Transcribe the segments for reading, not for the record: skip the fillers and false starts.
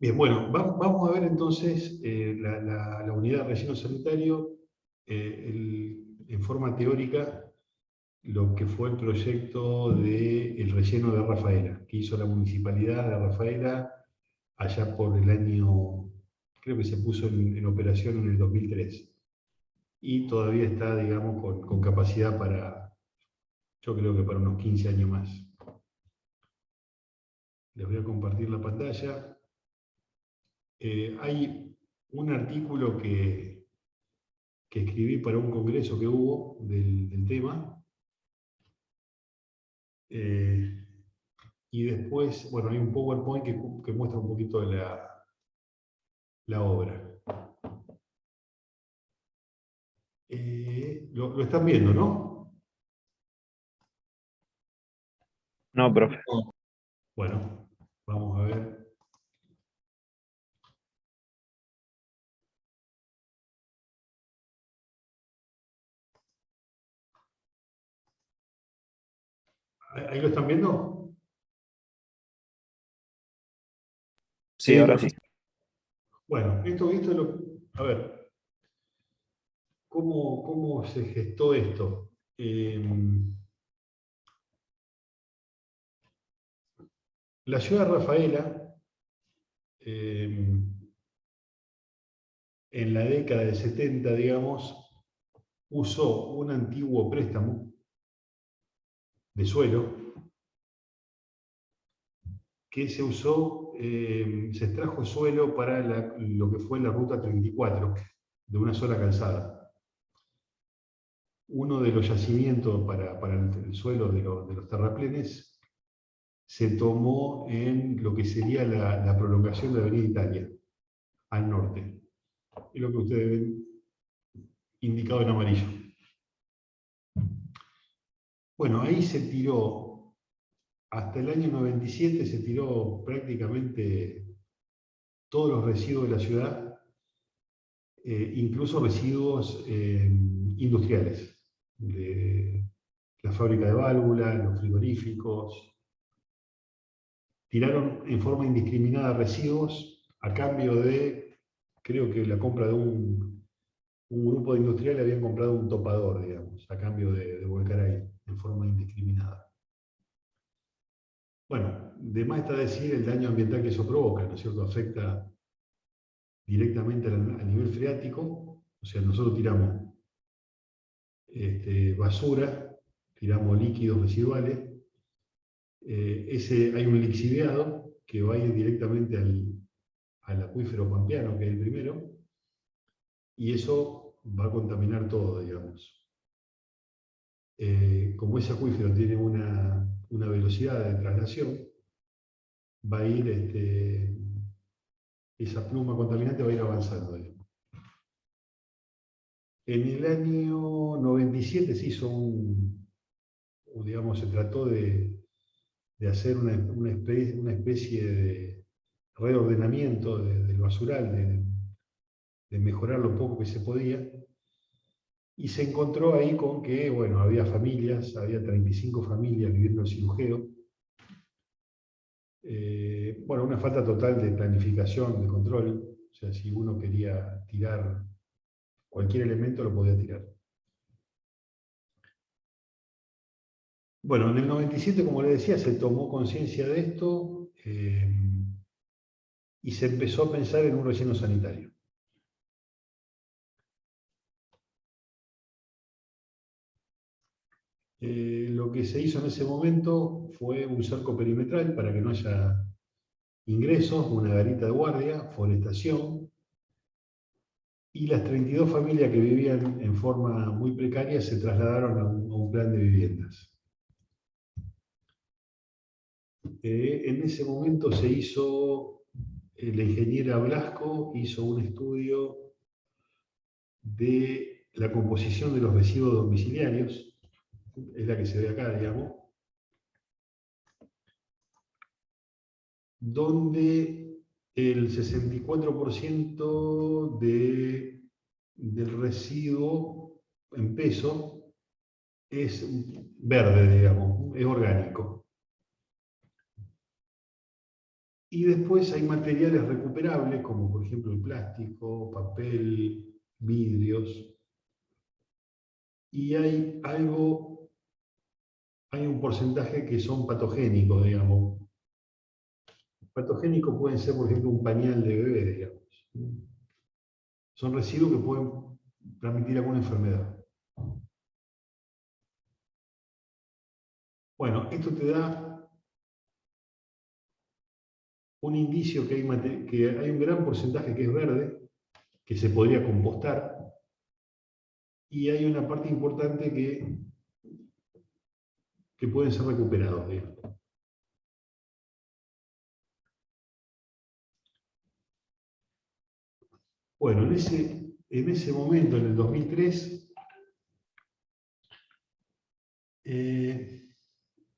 Bien, bueno, vamos a ver entonces la unidad de relleno sanitario en forma teórica, lo que fue el proyecto del relleno de Rafaela, que hizo la municipalidad de Rafaela allá por el año, creo que se puso en operación en el 2003. Y todavía está, digamos, con capacidad para, yo creo que para unos 15 años más. Les voy a compartir la pantalla. Hay un artículo que escribí para un congreso que hubo del tema. Eh, y después, bueno, hay un PowerPoint que muestra un poquito la obra. Lo están viendo, ¿no? No, profe. Bueno, vamos a ver. ¿Ahí lo están viendo? Sí, ahora sí. Bueno, esto es lo... A ver, ¿cómo se gestó esto? La ciudad de Rafaela, en la década del 70, digamos, usó un antiguo préstamo de suelo que se usó, se extrajo suelo para lo que fue la ruta 34, de una sola calzada. Uno de los yacimientos para el suelo de los terraplenes se tomó en lo que sería la prolongación de la Avenida Italia, al norte. Es lo que ustedes ven indicado en amarillo. Bueno, ahí se tiró, hasta el año 97 se tiró prácticamente todos los residuos de la ciudad, incluso residuos industriales, de la fábrica de válvulas, los frigoríficos. Tiraron en forma indiscriminada residuos a cambio de, creo que la compra de un grupo de industriales habían comprado un topador, digamos, a cambio de volcar ahí, en forma indiscriminada. Bueno, de más está decir el daño ambiental que eso provoca, ¿no es cierto? Afecta directamente a nivel freático, o sea, nosotros tiramos basura, tiramos líquidos residuales, hay un lixiviado que va a ir directamente al acuífero pampeano, que es el primero, y eso va a contaminar todo, digamos. Como ese acuífero tiene una velocidad de traslación, va a ir, esa pluma contaminante va a ir avanzando, digamos. En el año 97 se hizo digamos, se trató de hacer una especie de reordenamiento del basural, de mejorar lo poco que se podía, y se encontró ahí con que, bueno, había familias, había 35 familias viviendo en Cirujeo. Bueno, una falta total de planificación, de control, o sea, si uno quería tirar cualquier elemento lo podía tirar. Bueno, en el 97, como les decía, se tomó conciencia de esto y se empezó a pensar en un relleno sanitario. Lo que se hizo en ese momento fue un cerco perimetral para que no haya ingresos, una garita de guardia, forestación, y las 32 familias que vivían en forma muy precaria se trasladaron a un plan de viviendas. En ese momento se hizo, la ingeniera Blasco hizo un estudio de la composición de los residuos domiciliarios, es la que se ve acá, digamos, donde el 64% del residuo en peso es verde, digamos, es orgánico. Y después hay materiales recuperables, como por ejemplo el plástico, papel, vidrios. Y hay un porcentaje que son patogénicos, digamos. Patogénicos pueden ser, por ejemplo, un pañal de bebé, digamos. Son residuos que pueden transmitir alguna enfermedad. Bueno, esto te da un indicio que hay un gran porcentaje que es verde, que se podría compostar, y hay una parte importante que pueden ser recuperados, digamos. Bueno, en ese momento, en el 2003,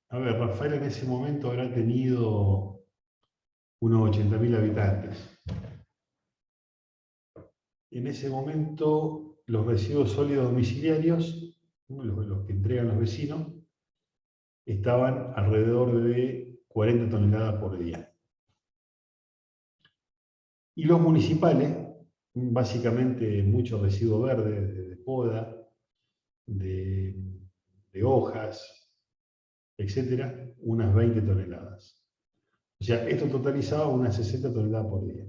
a ver, Rafael en ese momento habrá tenido unos 80.000 habitantes. En ese momento, los residuos sólidos domiciliarios, los que entregan los vecinos, estaban alrededor de 40 toneladas por día. Y los municipales, básicamente muchos residuos verdes, de poda, de hojas, etcétera, unas 20 toneladas. O sea, esto totalizaba unas 60 toneladas por día.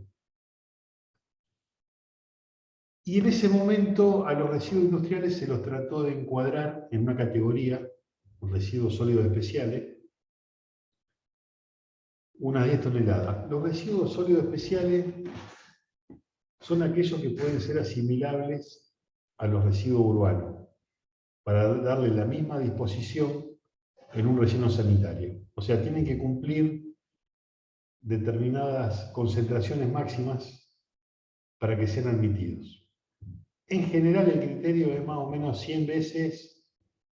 Y en ese momento a los residuos industriales se los trató de encuadrar en una categoría, residuos sólidos especiales, unas 10 toneladas. Los residuos sólidos especiales son aquellos que pueden ser asimilables a los residuos urbanos, para darle la misma disposición en un relleno sanitario. O sea, tienen que cumplir determinadas concentraciones máximas para que sean admitidos. En general, el criterio es más o menos 100 veces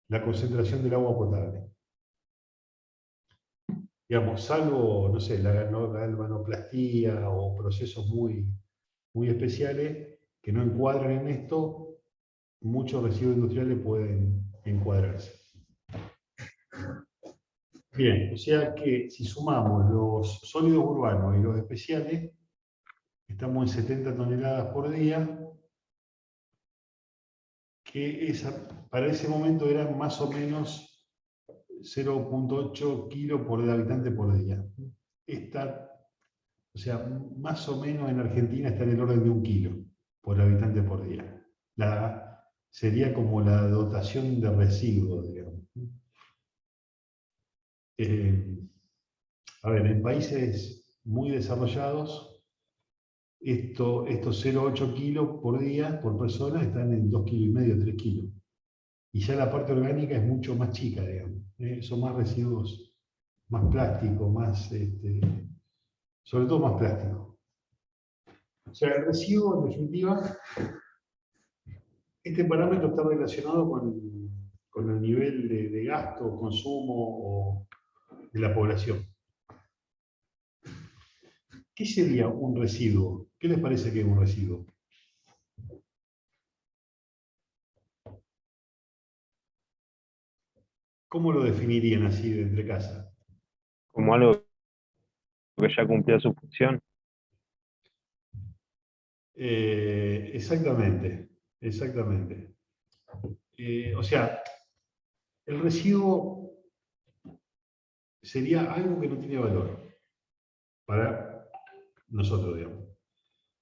la concentración del agua potable. Digamos, salvo, no sé, la galvanoplastía o procesos muy especiales que no encuadran en esto, muchos residuos industriales pueden encuadrarse. Bien, o sea que si sumamos los sólidos urbanos y los especiales, estamos en 70 toneladas por día, que para ese momento eran más o menos 0,8 kilos por habitante por día. O sea, más o menos en Argentina está en el orden de 1 kilo por habitante por día. Sería como la dotación de residuos, digamos. A ver, en países muy desarrollados, estos 0,8 kilos por día, por persona, están en 2,5 kilos, 3 kilos. Y ya la parte orgánica es mucho más chica, digamos. Son más residuos, más plástico, sobre todo más plástico. O sea, el residuo, en definitiva, este parámetro está relacionado con el nivel de gasto, consumo de la población. ¿Qué sería un residuo? ¿Qué les parece que es un residuo? ¿Cómo lo definirían así de entre casa? Como algo que ya cumplió su función. Exactamente, exactamente. O sea, el residuo sería algo que no tiene valor para nosotros, digamos.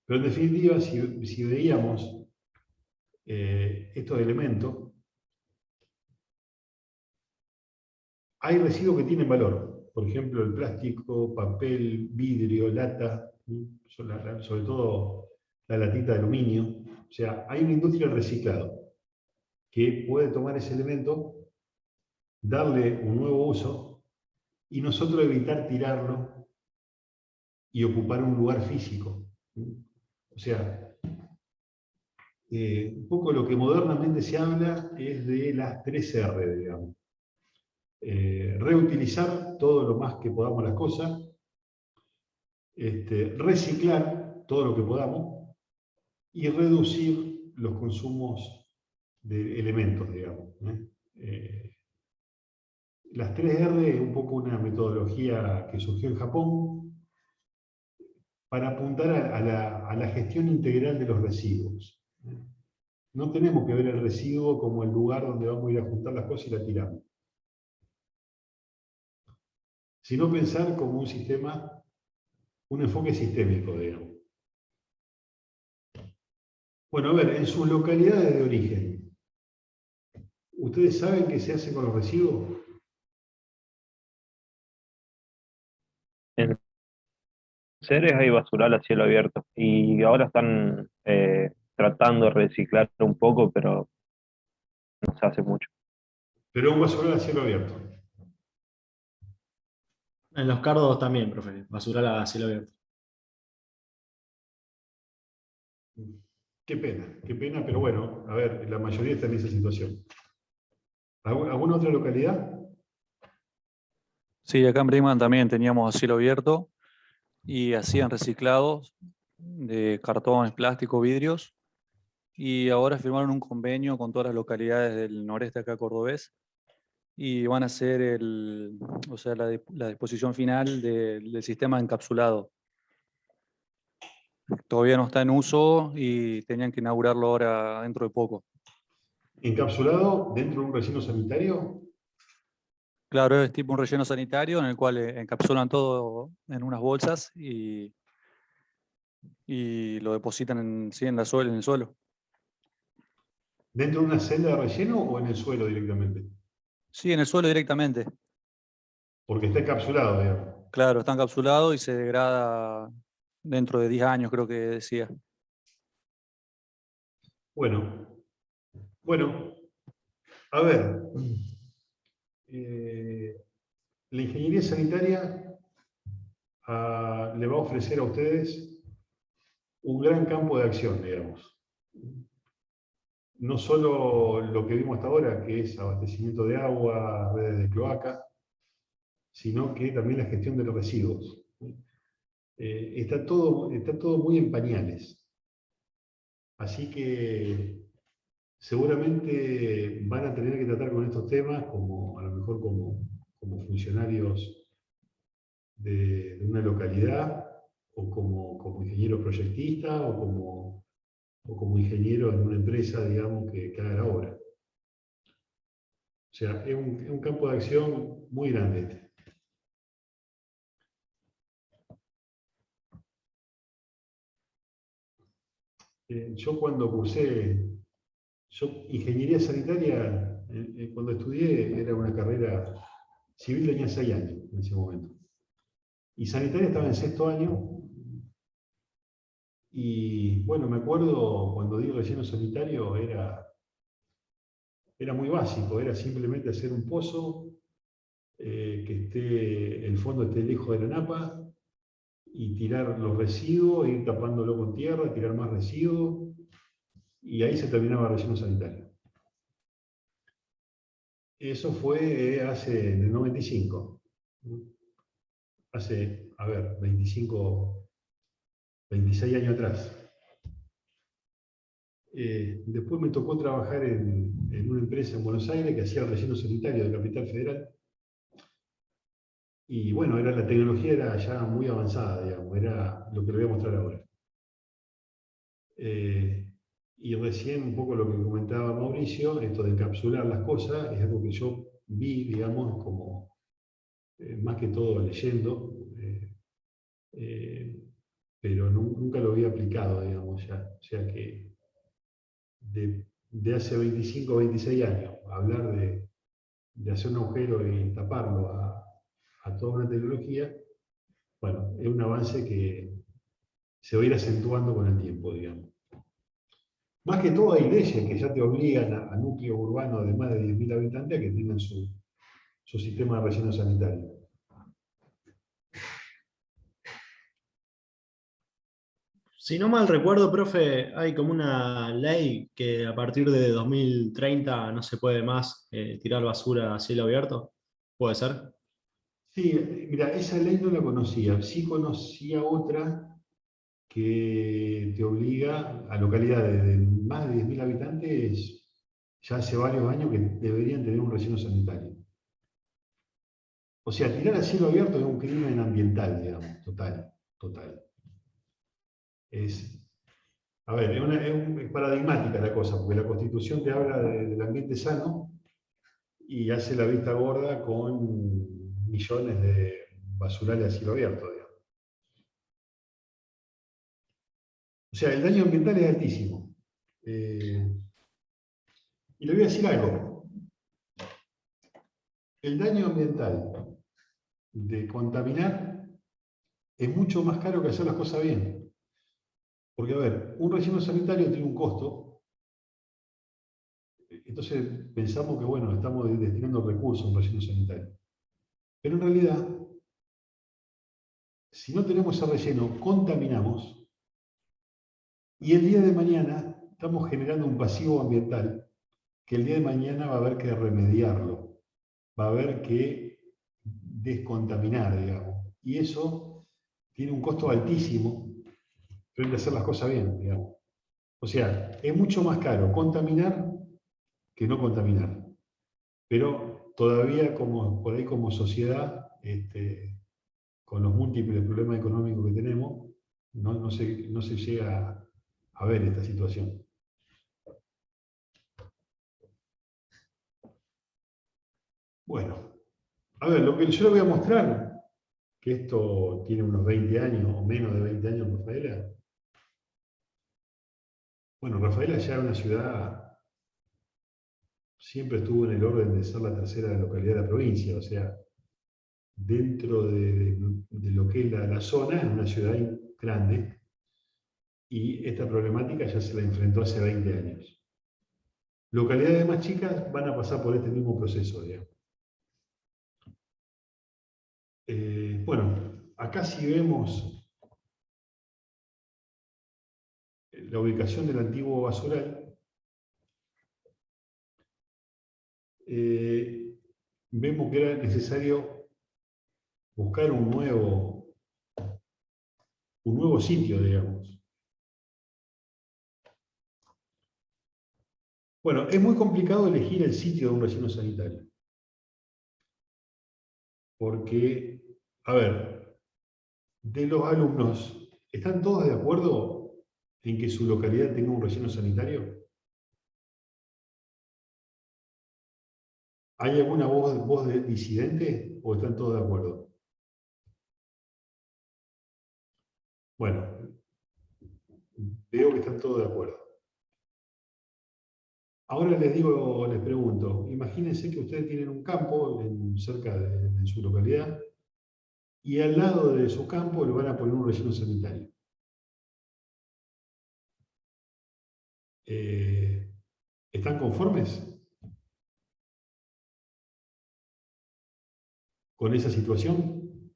Pero en definitiva, si veíamos estos elementos, hay residuos que tienen valor. Por ejemplo, el plástico, papel, vidrio, lata, sobre todo la latita de aluminio. O sea, hay una industria del reciclado que puede tomar ese elemento, darle un nuevo uso y nosotros evitar tirarlo y ocupar un lugar físico. O sea, un poco lo que modernamente se habla es de las 3R, digamos. Reutilizar todo lo más que podamos las cosas, reciclar todo lo que podamos y reducir los consumos de elementos, digamos. Las 3R es un poco una metodología que surgió en Japón, para apuntar a la gestión integral de los residuos. No tenemos que ver el residuo como el lugar donde vamos a ir a juntar las cosas y las tiramos, sino pensar como un sistema, un enfoque sistémico, digamos. Bueno, a ver, en sus localidades de origen, ¿ustedes saben qué se hace con los residuos? En Ceres hay basural a cielo abierto y ahora están tratando de reciclar un poco, pero no se hace mucho. Pero un basural a cielo abierto. En los cardos también, profe. Basural a cielo abierto. Qué pena, pero bueno, a ver, la mayoría está en esa situación. ¿Alguna otra localidad? Sí, acá en Brinkman también teníamos a cielo abierto y hacían reciclados de cartones, plástico, vidrios. Y ahora firmaron un convenio con todas las localidades del noreste acá cordobés y van a hacer o sea, la disposición final del sistema encapsulado. Todavía no está en uso y tenían que inaugurarlo ahora dentro de poco. ¿Encapsulado dentro de un relleno sanitario? Claro, es tipo un relleno sanitario en el cual encapsulan todo en unas bolsas y lo depositan en el suelo. ¿Dentro de una celda de relleno o en el suelo directamente? Sí, en el suelo directamente. Porque está encapsulado, digamos. Claro, está encapsulado y se degrada dentro de 10 años, creo que decía. Bueno, a ver, la ingeniería sanitaria le va a ofrecer a ustedes un gran campo de acción, digamos. No solo lo que vimos hasta ahora, que es abastecimiento de agua, redes de cloaca, sino que también la gestión de los residuos. Está todo muy en pañales. Así que seguramente van a tener que tratar con estos temas a lo mejor como funcionarios de una localidad, o como ingeniero proyectista, o como ingeniero en una empresa, digamos, que haga la obra. O sea, es un campo de acción muy grande este. Yo cuando ingeniería sanitaria, cuando estudié, era una carrera civil, tenía 6 años en ese momento. Y sanitaria estaba en 6.º año. Y bueno, me acuerdo cuando di relleno sanitario, era muy básico, era simplemente hacer un pozo, que el fondo esté lejos de la napa, y tirar los residuos, ir tapándolo con tierra, tirar más residuos, y ahí se terminaba el relleno sanitario. Eso fue en el 95. Hace, 26 años atrás. Después me tocó trabajar en una empresa en Buenos Aires que hacía el relleno sanitario de Capital Federal. Y bueno, la tecnología era ya muy avanzada, digamos, era lo que le voy a mostrar ahora. Y recién un poco lo que comentaba Mauricio, esto de encapsular las cosas, es algo que yo vi, digamos, como más que todo leyendo, pero nunca lo había aplicado, digamos, ya. O sea que de hace 25 o 26 años, hablar de hacer un agujero y taparlo a toda una tecnología, bueno, es un avance que se va a ir acentuando con el tiempo, digamos. Más que todo hay leyes que ya te obligan a núcleos urbanos de más de 10.000 habitantes a que tengan su sistema de relleno sanitario. Si no mal recuerdo, profe, hay como una ley que a partir de 2030 no se puede más tirar basura a cielo abierto. ¿Puede ser? Sí, mira, esa ley no la conocía. Sí conocía otra que te obliga a localidades de más de 10.000 habitantes, ya hace varios años que deberían tener un relleno sanitario. O sea, tirar a cielo abierto es un crimen ambiental, digamos, total. A ver, es paradigmática la cosa, porque la Constitución te habla del ambiente sano y hace la vista gorda con millones de basurales a cielo abierto, digamos. O sea, el daño ambiental es altísimo. Y le voy a decir algo. El daño ambiental de contaminar es mucho más caro que hacer las cosas bien. Porque, a ver, un relleno sanitario tiene un costo. Entonces pensamos que, bueno, estamos destinando recursos a un relleno sanitario. Pero en realidad, si no tenemos ese relleno, contaminamos y el día de mañana estamos generando un pasivo ambiental que el día de mañana va a haber que remediarlo, va a haber que descontaminar, digamos. Y eso tiene un costo altísimo frente a hacer las cosas bien, digamos. O sea, es mucho más caro contaminar que no contaminar. Pero todavía por ahí como sociedad, con los múltiples problemas económicos que tenemos, no se llega a ver esta situación. Bueno, a ver, lo que yo le voy a mostrar, que esto tiene unos 20 años o menos de 20 años en Rafaela. Bueno, Rafaela ya era una ciudad, siempre estuvo en el orden de ser la tercera localidad de la provincia, o sea, dentro de lo que es la zona, es una ciudad grande, y esta problemática ya se la enfrentó hace 20 años. Localidades más chicas van a pasar por este mismo proceso, digamos. Bueno, acá si vemos la ubicación del antiguo basural, vemos que era necesario buscar un nuevo sitio, digamos. Bueno, es muy complicado elegir el sitio de un relleno sanitario. Porque, a ver, de los alumnos, ¿están todos de acuerdo en que su localidad tenga un relleno sanitario? ¿Hay alguna voz disidente o están todos de acuerdo? Bueno, veo que están todos de acuerdo. Ahora les pregunto, imagínense que ustedes tienen un campo cerca de su localidad y al lado de su campo le van a poner un relleno sanitario. ¿Están conformes con esa situación?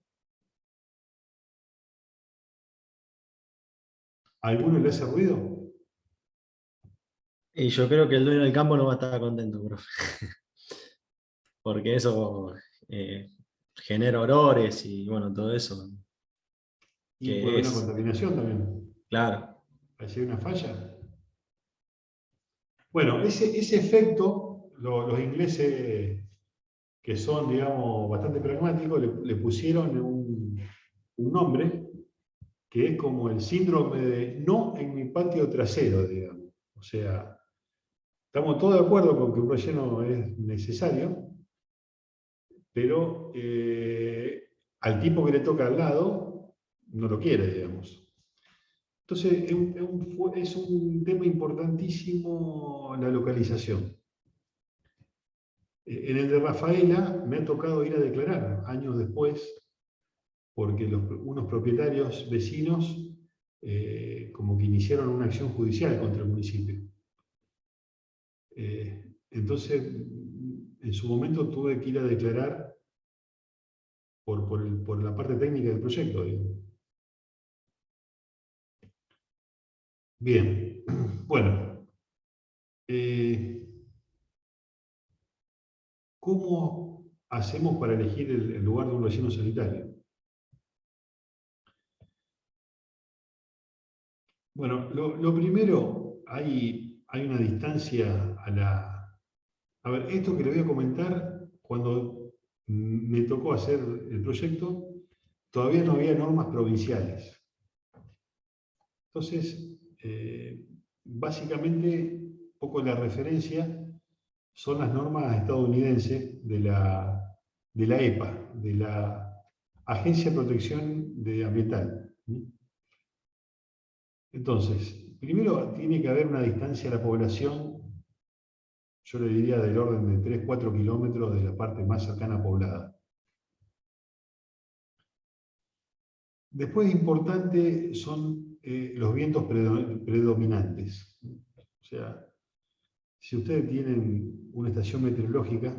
¿A alguno le hace ruido? Y yo creo que el dueño del campo no va a estar contento, profe. Porque eso genera olores y bueno, todo eso. Y por una contaminación también. Claro. ¿Hay una falla? Bueno, ese efecto, los ingleses, que son, digamos, bastante pragmáticos, le pusieron un nombre que es como el síndrome de no en mi patio trasero, digamos. O sea, estamos todos de acuerdo con que un relleno es necesario, pero al tipo que le toca al lado no lo quiere, digamos. Entonces, es un tema importantísimo la localización. En el de Rafaela me ha tocado ir a declarar años después, porque unos propietarios vecinos como que iniciaron una acción judicial contra el municipio. Entonces, en su momento tuve que ir a declarar por la parte técnica del proyecto, digamos. Bien, bueno. ¿Cómo hacemos para elegir el lugar de un relleno sanitario? Bueno, lo primero, hay una distancia a la... A ver, esto que le voy a comentar, cuando me tocó hacer el proyecto, todavía no había normas provinciales. Entonces, básicamente, un poco la referencia son las normas estadounidenses de la EPA, de la Agencia de Protección Ambiental. Entonces, primero tiene que haber una distancia a la población, yo le diría del orden de 3-4 kilómetros de la parte más cercana poblada. Después importante son los vientos predominantes. O sea, si ustedes tienen una estación meteorológica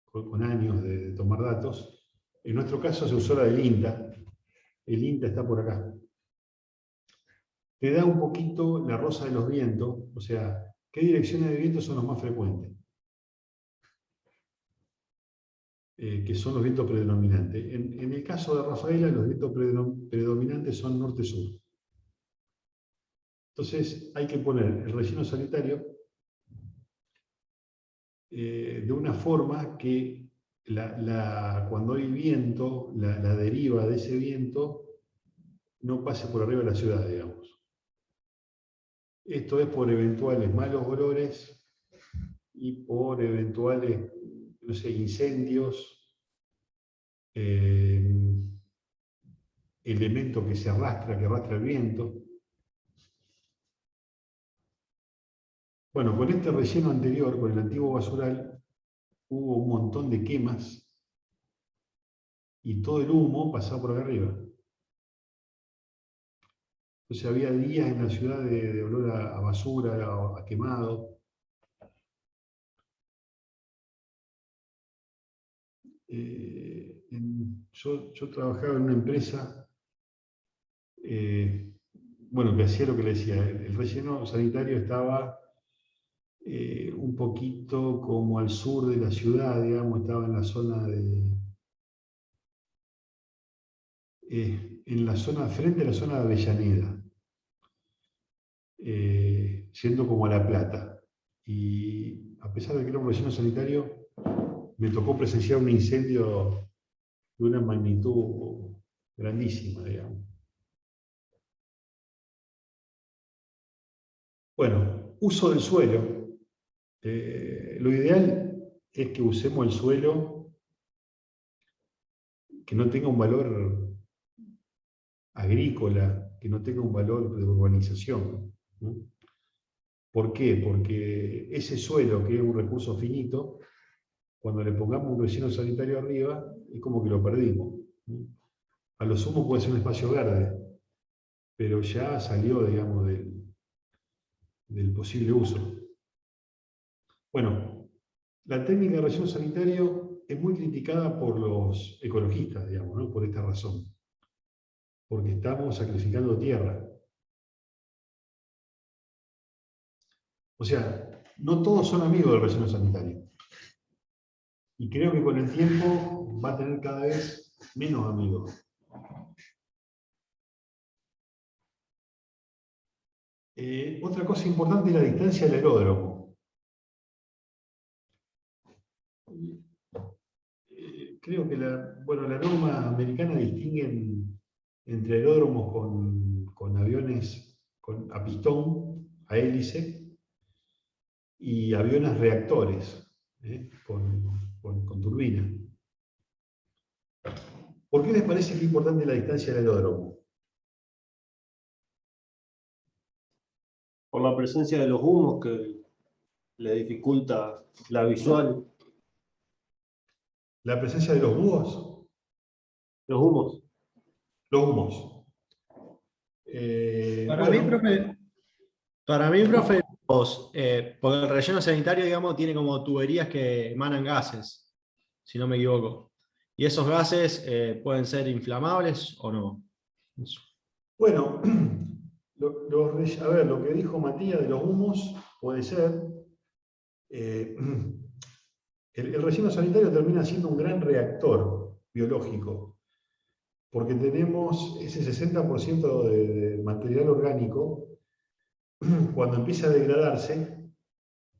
con años de tomar datos, en nuestro caso se usó la del INTA. El INTA está por acá. Te da un poquito la rosa de los vientos, o sea, qué direcciones de viento son los más frecuentes, que son los vientos predominantes. En el caso de Rafaela, los vientos predominantes son norte-sur. Entonces hay que poner el relleno sanitario de una forma que cuando hay viento, la deriva de ese viento no pase por arriba de la ciudad, digamos. Esto es por eventuales malos olores y por eventuales, no sé, incendios, elementos que arrastra el viento. Bueno, con este relleno anterior, con el antiguo basural, hubo un montón de quemas y todo el humo pasaba por acá arriba. Entonces había días en la ciudad de olor a basura, a quemado. Yo trabajaba en una empresa, bueno, que hacía lo que le decía, el relleno sanitario estaba un poquito como al sur de la ciudad, digamos, estaba en la zona frente a la zona de Avellaneda, yendo como a La Plata. Y a pesar de que era un relleno sanitario, me tocó presenciar un incendio de una magnitud grandísima, digamos. Bueno, uso del suelo. Lo ideal es que usemos el suelo que no tenga un valor agrícola, que no tenga un valor de urbanización, ¿no? ¿Por qué? Porque ese suelo, que es un recurso finito, cuando le pongamos un relleno sanitario arriba, es como que lo perdimos, ¿no? A lo sumo puede ser un espacio verde, pero ya salió, digamos, del posible uso. Bueno, la técnica de relleno sanitario es muy criticada por los ecologistas, digamos, ¿no? Por esta razón. Porque estamos sacrificando tierra. O sea, no todos son amigos del relleno sanitario. Y creo que con el tiempo va a tener cada vez menos amigos. Otra cosa importante es la distancia del aeródromo. Creo que la norma americana distingue entre aeródromos con aviones a pistón, a hélice, y aviones reactores, con turbina. ¿Por qué les parece que es importante la distancia del aeródromo? Por la presencia de los humos que le dificulta la visual. ¿La presencia de los búhos? Los humos. Los humos. Para mí, profe, porque el relleno sanitario, digamos, tiene como tuberías que emanan gases, si no me equivoco. ¿Y esos gases pueden ser inflamables o no? Bueno, a ver, lo que dijo Matías de los humos puede ser. El relleno sanitario termina siendo un gran reactor biológico, porque tenemos ese 60% de material orgánico, cuando empieza a degradarse,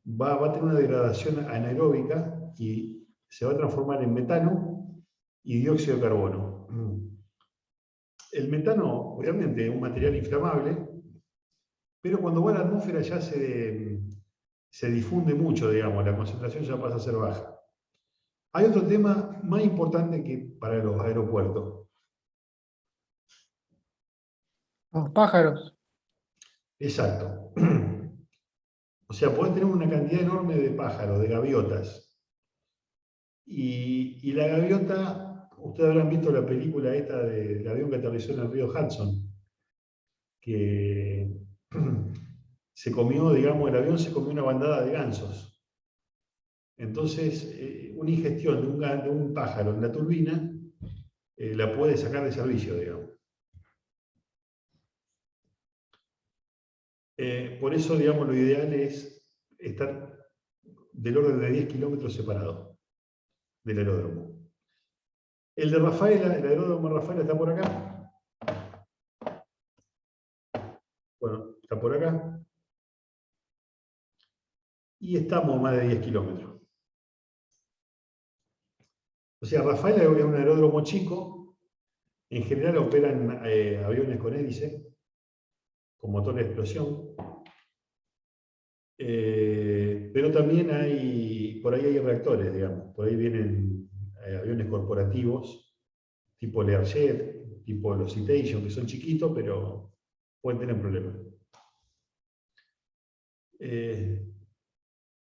va a tener una degradación anaeróbica y se va a transformar en metano y dióxido de carbono. el metano, obviamente, es un material inflamable, pero cuando va a la atmósfera ya se difunde mucho, digamos, la concentración ya pasa a ser baja. Hay otro tema más importante que para los aeropuertos. Los pájaros. Exacto. O sea, podés tener una cantidad enorme de pájaros, de gaviotas. Y la gaviota, ustedes habrán visto la película esta del avión que aterrizó en el río Hudson, que se comió, digamos, el avión se comió una bandada de gansos. Entonces, una ingestión de un pájaro en la turbina la puede sacar de servicio, digamos. Por eso, digamos, lo ideal es estar del orden de 10 kilómetros separado del aeródromo. El de Rafaela, el aeródromo de Rafaela está por acá. Bueno, está por acá. Y estamos a más de 10 kilómetros. O sea, Rafaela es un aeródromo chico. En general operan aviones con hélice, con motor de explosión. Pero también por ahí hay reactores, digamos. Por ahí vienen aviones corporativos, tipo Learjet, tipo los Citation, que son chiquitos, pero pueden tener problemas.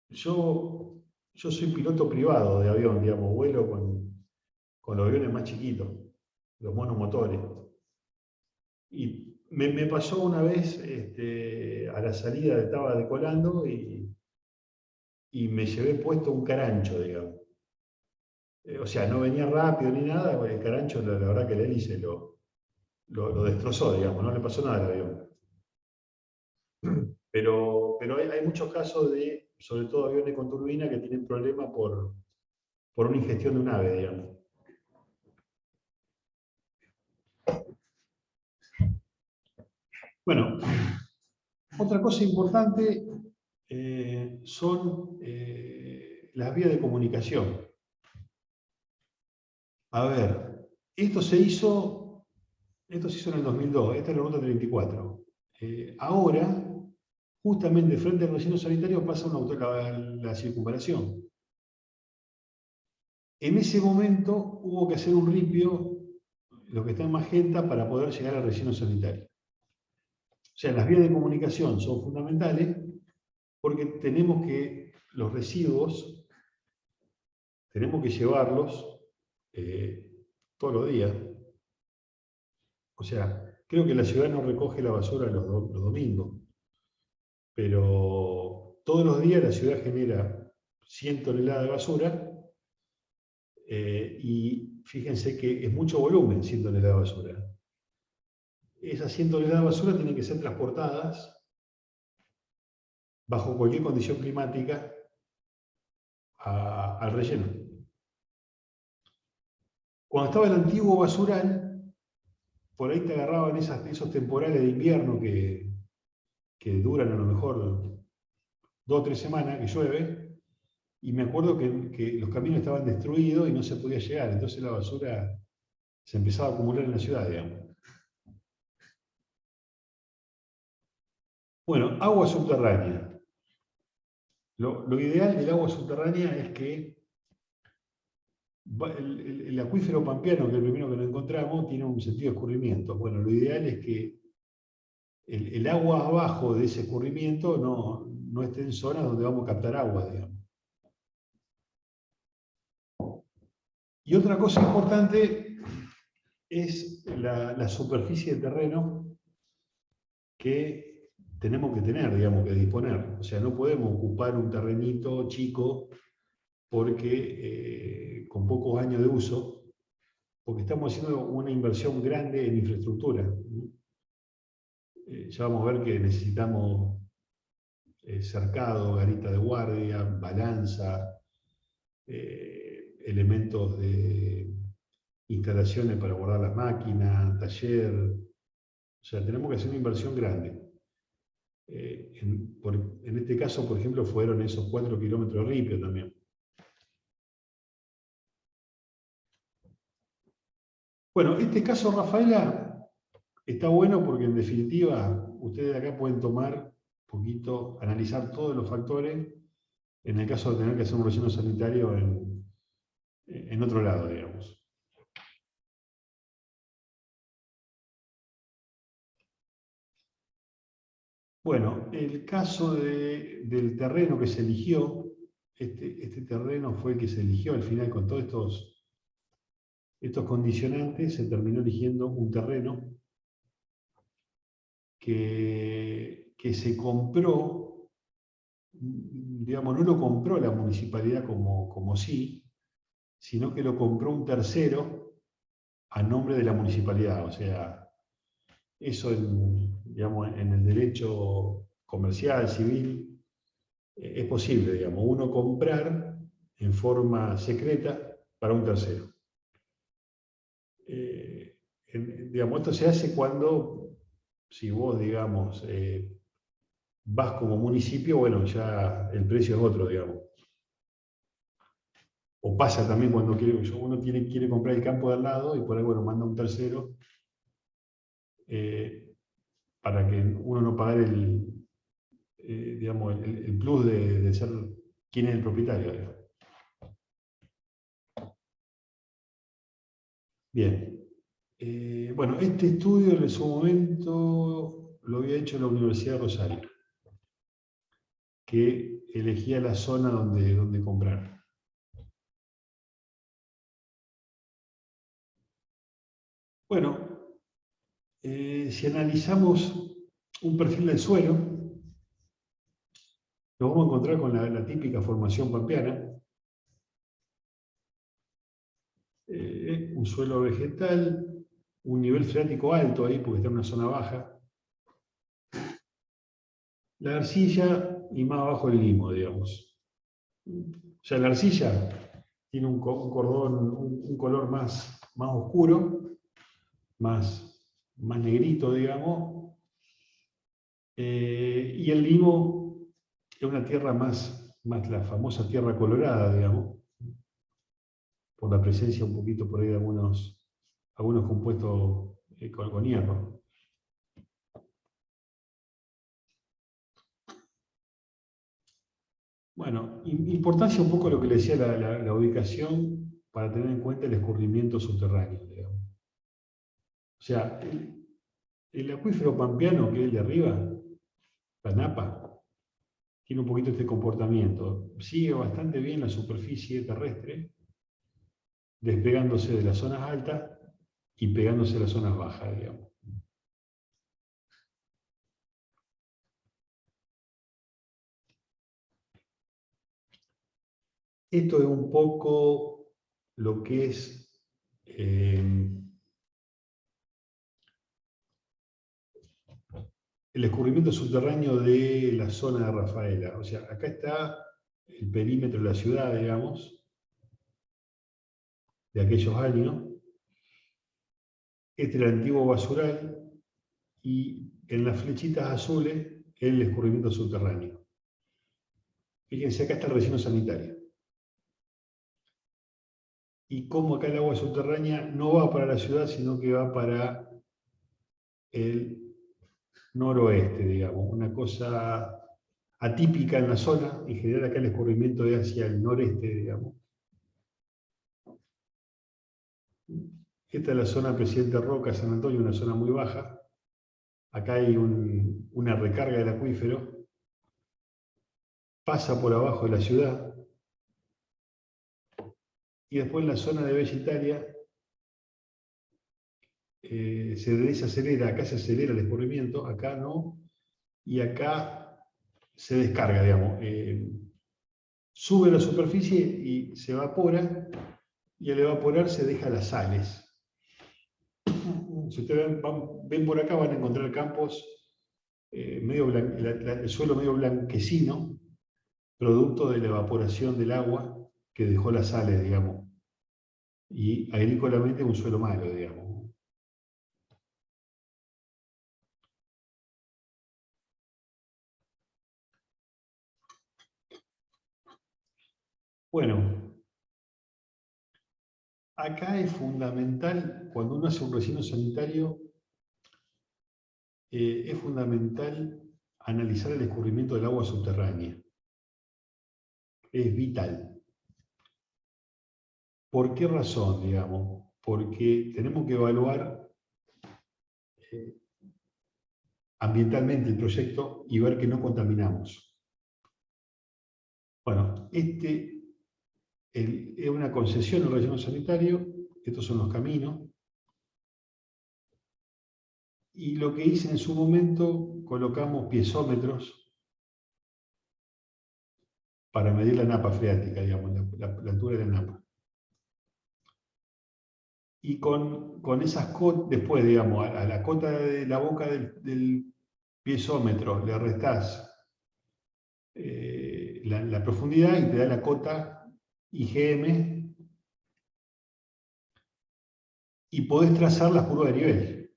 Yo soy piloto privado de avión, digamos, vuelo con los aviones más chiquitos, los monomotores. Y me pasó una vez, a la salida estaba decolando y me llevé puesto un carancho, digamos. O sea, no venía rápido ni nada, el carancho, la verdad que el hélice lo destrozó, digamos, no le pasó nada al avión. Pero hay muchos casos de, sobre todo aviones con turbina, que tienen problemas por una ingestión de un ave, digamos. Bueno, otra cosa importante son las vías de comunicación. A ver, esto se hizo en el 2002, esta es la ruta 34. Ahora, justamente frente al relleno sanitario pasa la circunvalación. En ese momento hubo que hacer un ripio, lo que está en magenta, para poder llegar al relleno sanitario. O sea, las vías de comunicación son fundamentales porque los residuos, tenemos que llevarlos todos los días. O sea, creo que la ciudad no recoge la basura los domingos, pero todos los días la ciudad genera 100 toneladas de basura y fíjense que es mucho volumen, 100 toneladas de basura. Esas 100 toneladas de basura tienen que ser transportadas bajo cualquier condición climática al relleno. Cuando estaba el antiguo basural, por ahí te agarraban esos temporales de invierno que duran a lo mejor 2 o 3 semanas, que llueve, y me acuerdo que los caminos estaban destruidos y no se podía llegar, entonces la basura se empezaba a acumular en la ciudad, digamos. Bueno, agua subterránea. Lo ideal del agua subterránea es que el acuífero pampeano, que es el primero que nos encontramos, tiene un sentido de escurrimiento. Bueno, lo ideal es que el agua abajo de ese escurrimiento no esté en zonas donde vamos a captar agua, digamos. Y otra cosa importante es la superficie de terreno que tenemos que tener, digamos, que disponer. O sea, no podemos ocupar un terrenito chico porque con pocos años de uso, porque estamos haciendo una inversión grande en infraestructura. Ya vamos a ver que necesitamos cercado, garita de guardia, balanza, elementos de instalaciones para guardar las máquinas, taller. O sea, tenemos que hacer una inversión grande. En este caso, por ejemplo, fueron esos 4 kilómetros de ripio también. Bueno, este caso, Rafaela, está bueno porque en definitiva ustedes acá pueden tomar un poquito, analizar todos los factores en el caso de tener que hacer un relleno sanitario en otro lado, digamos. Bueno, el caso del terreno que se eligió, este terreno fue el que se eligió al final con todos estos condicionantes, se terminó eligiendo un terreno que se compró, digamos, no lo compró la municipalidad como sí, sino que lo compró un tercero a nombre de la municipalidad. O sea, eso digamos, en el derecho comercial, civil, es posible, digamos, uno comprar en forma secreta para un tercero. Digamos, esto se hace cuando, si vos, digamos, vas como municipio, bueno, ya el precio es otro, digamos. O pasa también cuando uno quiere comprar el campo de al lado y por ahí, bueno, manda un tercero para que uno no pague digamos, el plus de ser quién es el propietario, digamos. Bien. Bueno, este estudio en su momento lo había hecho la Universidad de Rosario, que elegía la zona donde comprar. Bueno, si analizamos un perfil del suelo, nos vamos a encontrar con la típica formación pampeana. Un suelo vegetal, un nivel freático alto ahí porque está en una zona baja. La arcilla y más abajo el limo, digamos. O sea, la arcilla tiene un cordón, un color más oscuro, más negrito, digamos. Y el limo es una tierra más la famosa tierra colorada, digamos, por la presencia un poquito por ahí de algunos compuestos con hierro. Bueno, importancia un poco lo que le decía la ubicación para tener en cuenta el escurrimiento subterráneo, digamos. O sea, el acuífero pampeano, que es el de arriba, la napa, tiene un poquito este comportamiento. Sigue bastante bien la superficie terrestre, despegándose de las zonas altas y pegándose a las zonas bajas, digamos. Esto es un poco lo que es el escurrimiento subterráneo de la zona de Rafaela. O sea, acá está el perímetro de la ciudad, digamos, de aquellos años. Este era el antiguo basural y en las flechitas azules el escurrimiento subterráneo. Fíjense, acá está el relleno sanitario. Y cómo acá el agua subterránea no va para la ciudad, sino que va para el noroeste, digamos. Una cosa atípica en la zona. En general acá el escurrimiento es hacia el noreste, digamos. Esta es la zona Presidente Roca, San Antonio, una zona muy baja. Acá hay una recarga del acuífero. Pasa por abajo de la ciudad. Y después en la zona de Bella Italia se desacelera, acá se acelera el escurrimiento, acá no, y acá se descarga, digamos. Sube a la superficie y se evapora, y al evaporar se deja las sales. Si ustedes ven por acá van a encontrar campos, el suelo medio blanquecino, producto de la evaporación del agua que dejó las sales, digamos. Y agrícolamente un suelo malo, digamos. Bueno, acá es fundamental, cuando uno hace un relleno sanitario, es fundamental analizar el escurrimiento del agua subterránea. Es vital. ¿Por qué razón, digamos? Porque tenemos que evaluar ambientalmente el proyecto y ver que no contaminamos. Bueno, es una concesión al relleno sanitario, estos son los caminos, y lo que hice en su momento, colocamos piezómetros para medir la napa freática, digamos, la altura de la napa. Y con esas cotas, después, digamos, a la cota de la boca del piezómetro le restás la profundidad y te da la cota IGM y podés trazar las curvas de nivel.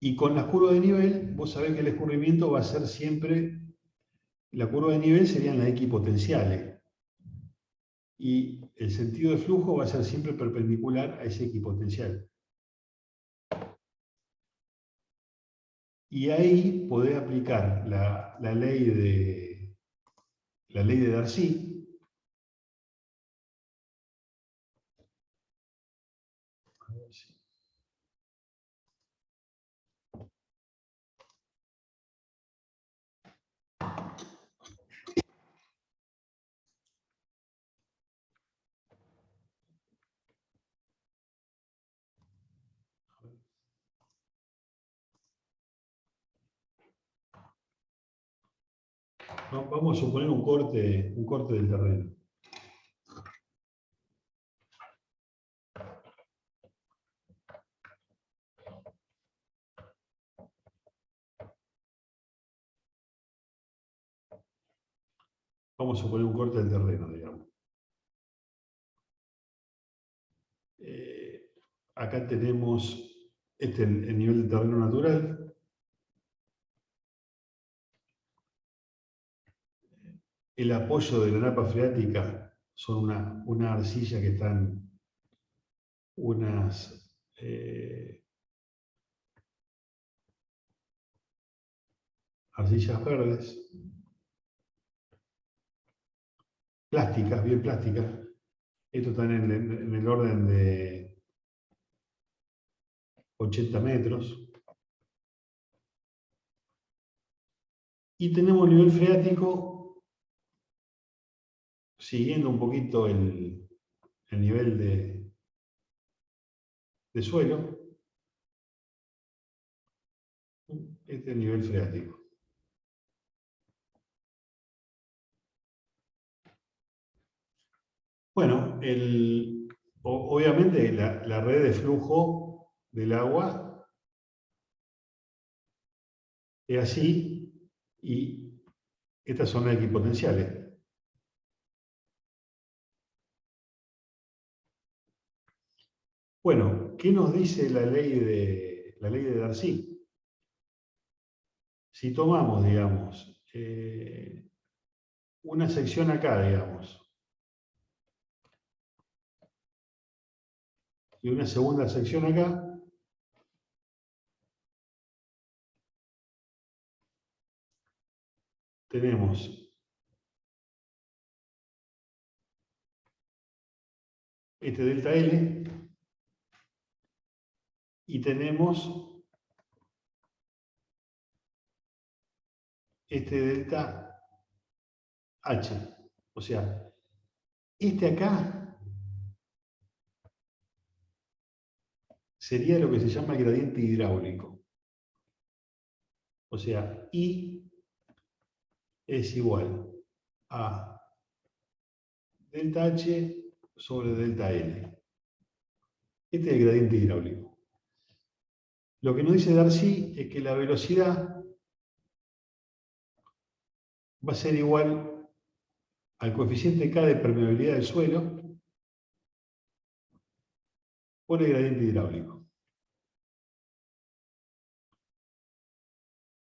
Y con las curvas de nivel, vos sabés que el escurrimiento va a ser siempre, la curva de nivel serían las equipotenciales. Y el sentido de flujo va a ser siempre perpendicular a ese equipotencial. Y ahí podés aplicar la ley de Darcy. A ver si. Vamos a suponer un corte del terreno. Vamos a suponer un corte del terreno, digamos. Acá tenemos el nivel de terreno natural. El apoyo de la napa freática son una arcilla que están unas arcillas verdes, plásticas, bien plásticas. Esto está en el orden de 80 metros. Y tenemos nivel freático, siguiendo un poquito el nivel de suelo. Este es el nivel freático. Bueno, obviamente la red de flujo del agua es así y estas son las equipotenciales. Bueno, ¿qué nos dice la ley de Darcy? Si tomamos, digamos, una sección acá, digamos, y una segunda sección acá, tenemos este delta L y tenemos este delta H. O sea, este acá sería lo que se llama el gradiente hidráulico. O sea, I es igual a delta H sobre delta L. Este es el gradiente hidráulico. Lo que nos dice Darcy es que la velocidad va a ser igual al coeficiente K de permeabilidad del suelo por el gradiente hidráulico.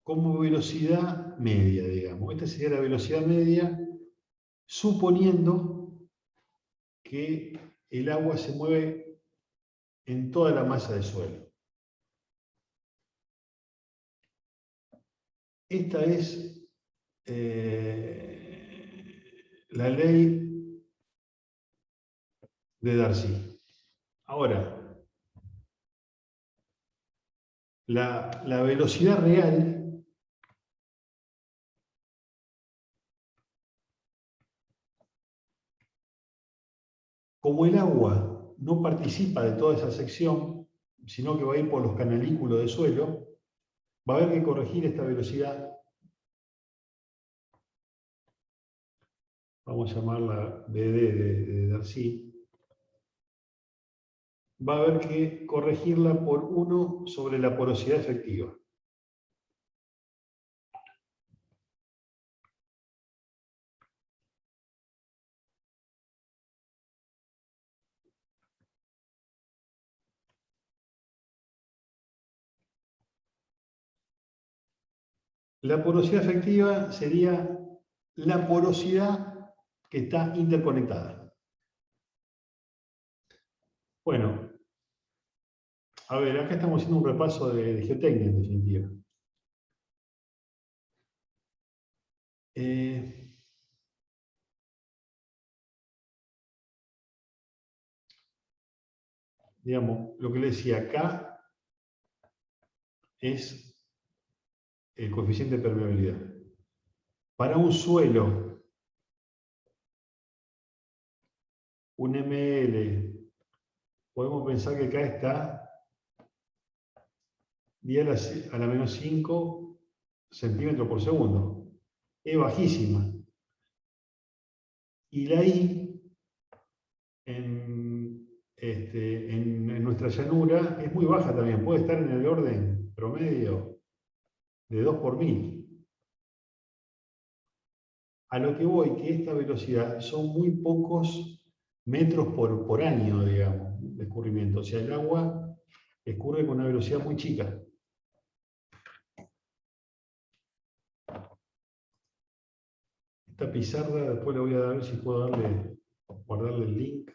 Como velocidad media, digamos. Esta sería la velocidad media, suponiendo que el agua se mueve en toda la masa del suelo. esta es la ley de Darcy. Ahora, la velocidad real como el agua no participa de toda esa sección, sino que va a ir por los canalículos del suelo, va a haber que corregir esta velocidad. Vamos a llamarla BD de Darcy. Va a haber que corregirla por 1 sobre la porosidad efectiva. La porosidad efectiva sería la porosidad que está interconectada. Bueno, a ver, acá estamos haciendo un repaso de geotecnia en definitiva. Digamos, lo que le decía acá es el coeficiente de permeabilidad. Para un suelo, un ml, podemos pensar que acá está 10 a la menos 5 centímetros por segundo. Es bajísima. Y la I en nuestra llanura es muy baja también. Puede estar en el orden promedio de 2 por 1000. A lo que voy, que esta velocidad son muy pocos metros por año, digamos, de escurrimiento. O sea, el agua escurre con una velocidad muy chica. Esta pizarra, después le voy a ver si puedo guardarle el link.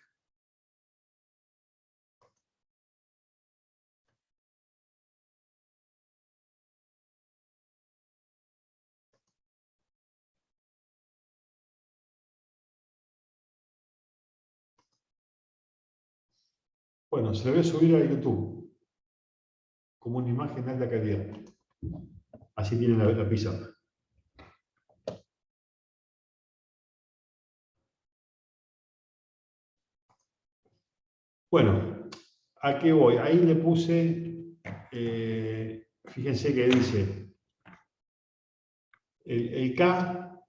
Bueno, se la voy a subir a YouTube como una imagen de alta calidad. Así tiene la pizarra. Bueno, ¿a qué voy? Ahí le puse, fíjense que dice, el K,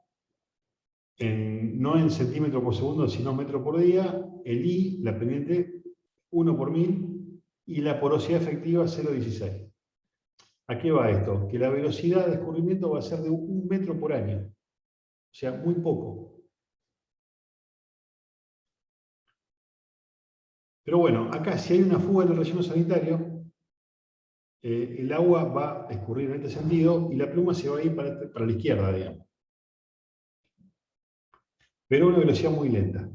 no en centímetros por segundo, sino metro por día, el I, la pendiente, 1 por 1000, y la porosidad efectiva 0,16. ¿A qué va esto? Que la velocidad de escurrimiento va a ser de 1 metro por año. O sea, muy poco. Pero bueno, acá si hay una fuga en el relleno sanitario, el agua va a escurrir en este sentido y la pluma se va a ir para la izquierda, digamos. Pero a una velocidad muy lenta.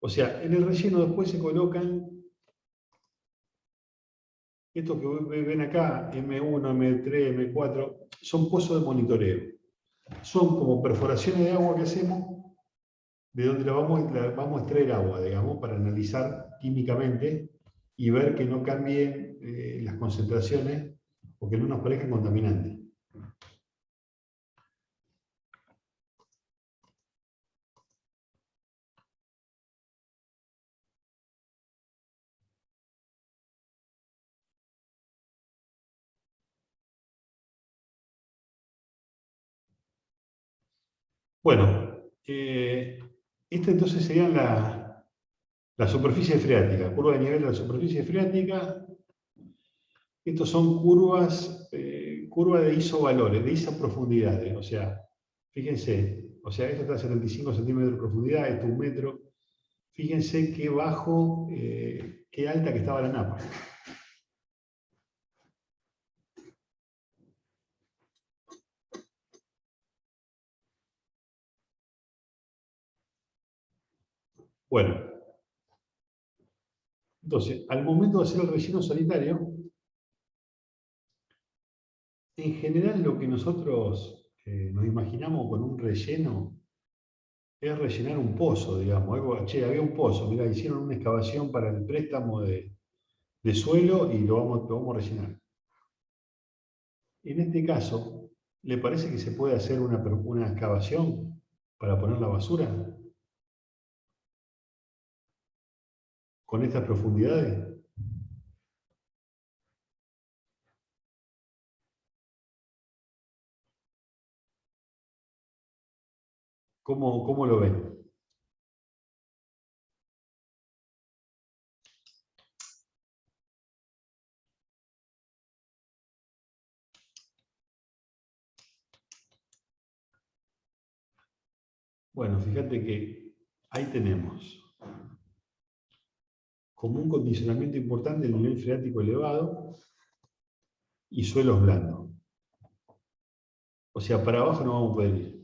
O sea, en el relleno después se colocan estos que ven acá, M1, M3, M4, son pozos de monitoreo. Son como perforaciones de agua que hacemos, de donde vamos a extraer agua, digamos, para analizar químicamente y ver que no cambien las concentraciones o que no nos parezcan contaminantes. Bueno, esta entonces sería la superficie freática, curva de nivel de la superficie freática. Estos son curvas de isovalores, de isoprofundidades. O sea, fíjense, o sea, esto está a 75 centímetros de profundidad, esto 1 metro. Fíjense qué bajo, qué alta que estaba la napa. Bueno, entonces, al momento de hacer el relleno sanitario, En general lo que nosotros nos imaginamos con un relleno es rellenar un pozo, digamos. Che, había un pozo, mirá, hicieron una excavación para el préstamo de suelo y lo vamos a rellenar. En este caso, ¿le parece que se puede hacer una excavación para poner la basura con estas profundidades? ¿Cómo lo ven? Bueno, fíjate que ahí tenemos como un condicionamiento importante el nivel freático elevado y suelos blandos. O sea, para abajo no vamos a poder ir.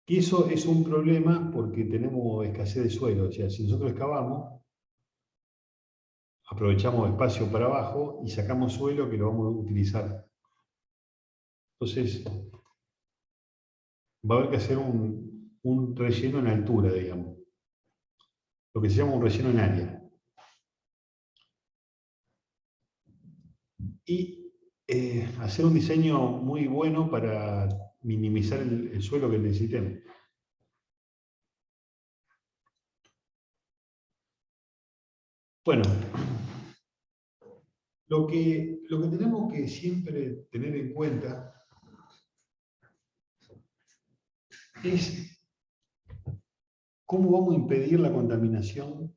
Y eso es un problema porque tenemos escasez de suelo. O sea, si nosotros excavamos, aprovechamos espacio para abajo y sacamos suelo que lo vamos a utilizar. Entonces, va a haber que hacer un relleno en altura, digamos. Lo que se llama un relleno en área. Y hacer un diseño muy bueno para minimizar el suelo que necesitemos. Bueno, lo que tenemos que siempre tener en cuenta es cómo vamos a impedir la contaminación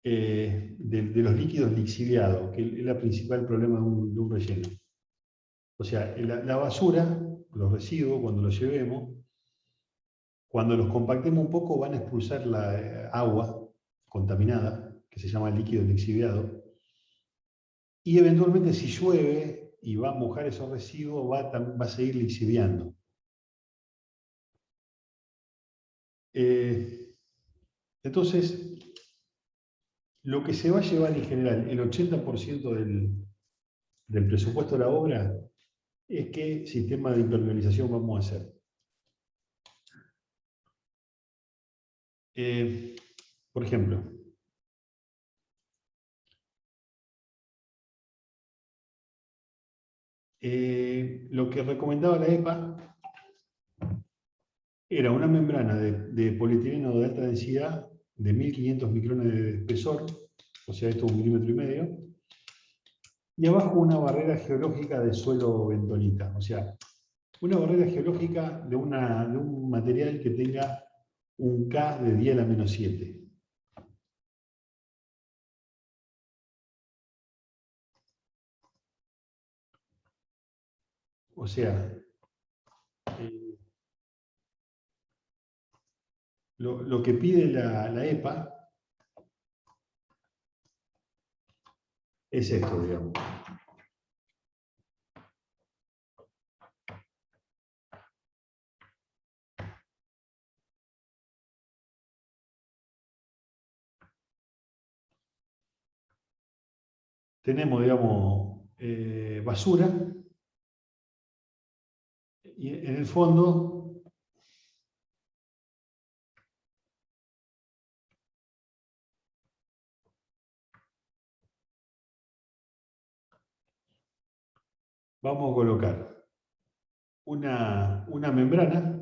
de los líquidos lixiviados, que es el principal problema de un relleno. O sea, la basura, los residuos, cuando los llevemos, cuando los compactemos un poco, van a expulsar la agua contaminada, que se llama líquido lixiviado, y eventualmente si llueve y va a mojar esos residuos, va a seguir lixiviando. Entonces, lo que se va a llevar en general, el 80% del presupuesto de la obra, es qué sistema de impermeabilización vamos a hacer. Por ejemplo, lo que recomendaba la EPA era una membrana de polietileno de alta densidad de 1500 micrones de espesor, o sea, esto es 1,5 milímetros, y abajo una barrera geológica de suelo bentonita, o sea, una barrera geológica de un material que tenga un K de 10 a la menos 7. O sea, lo que pide la EPA es esto, digamos. Tenemos, digamos, basura, y en el fondo vamos a colocar una membrana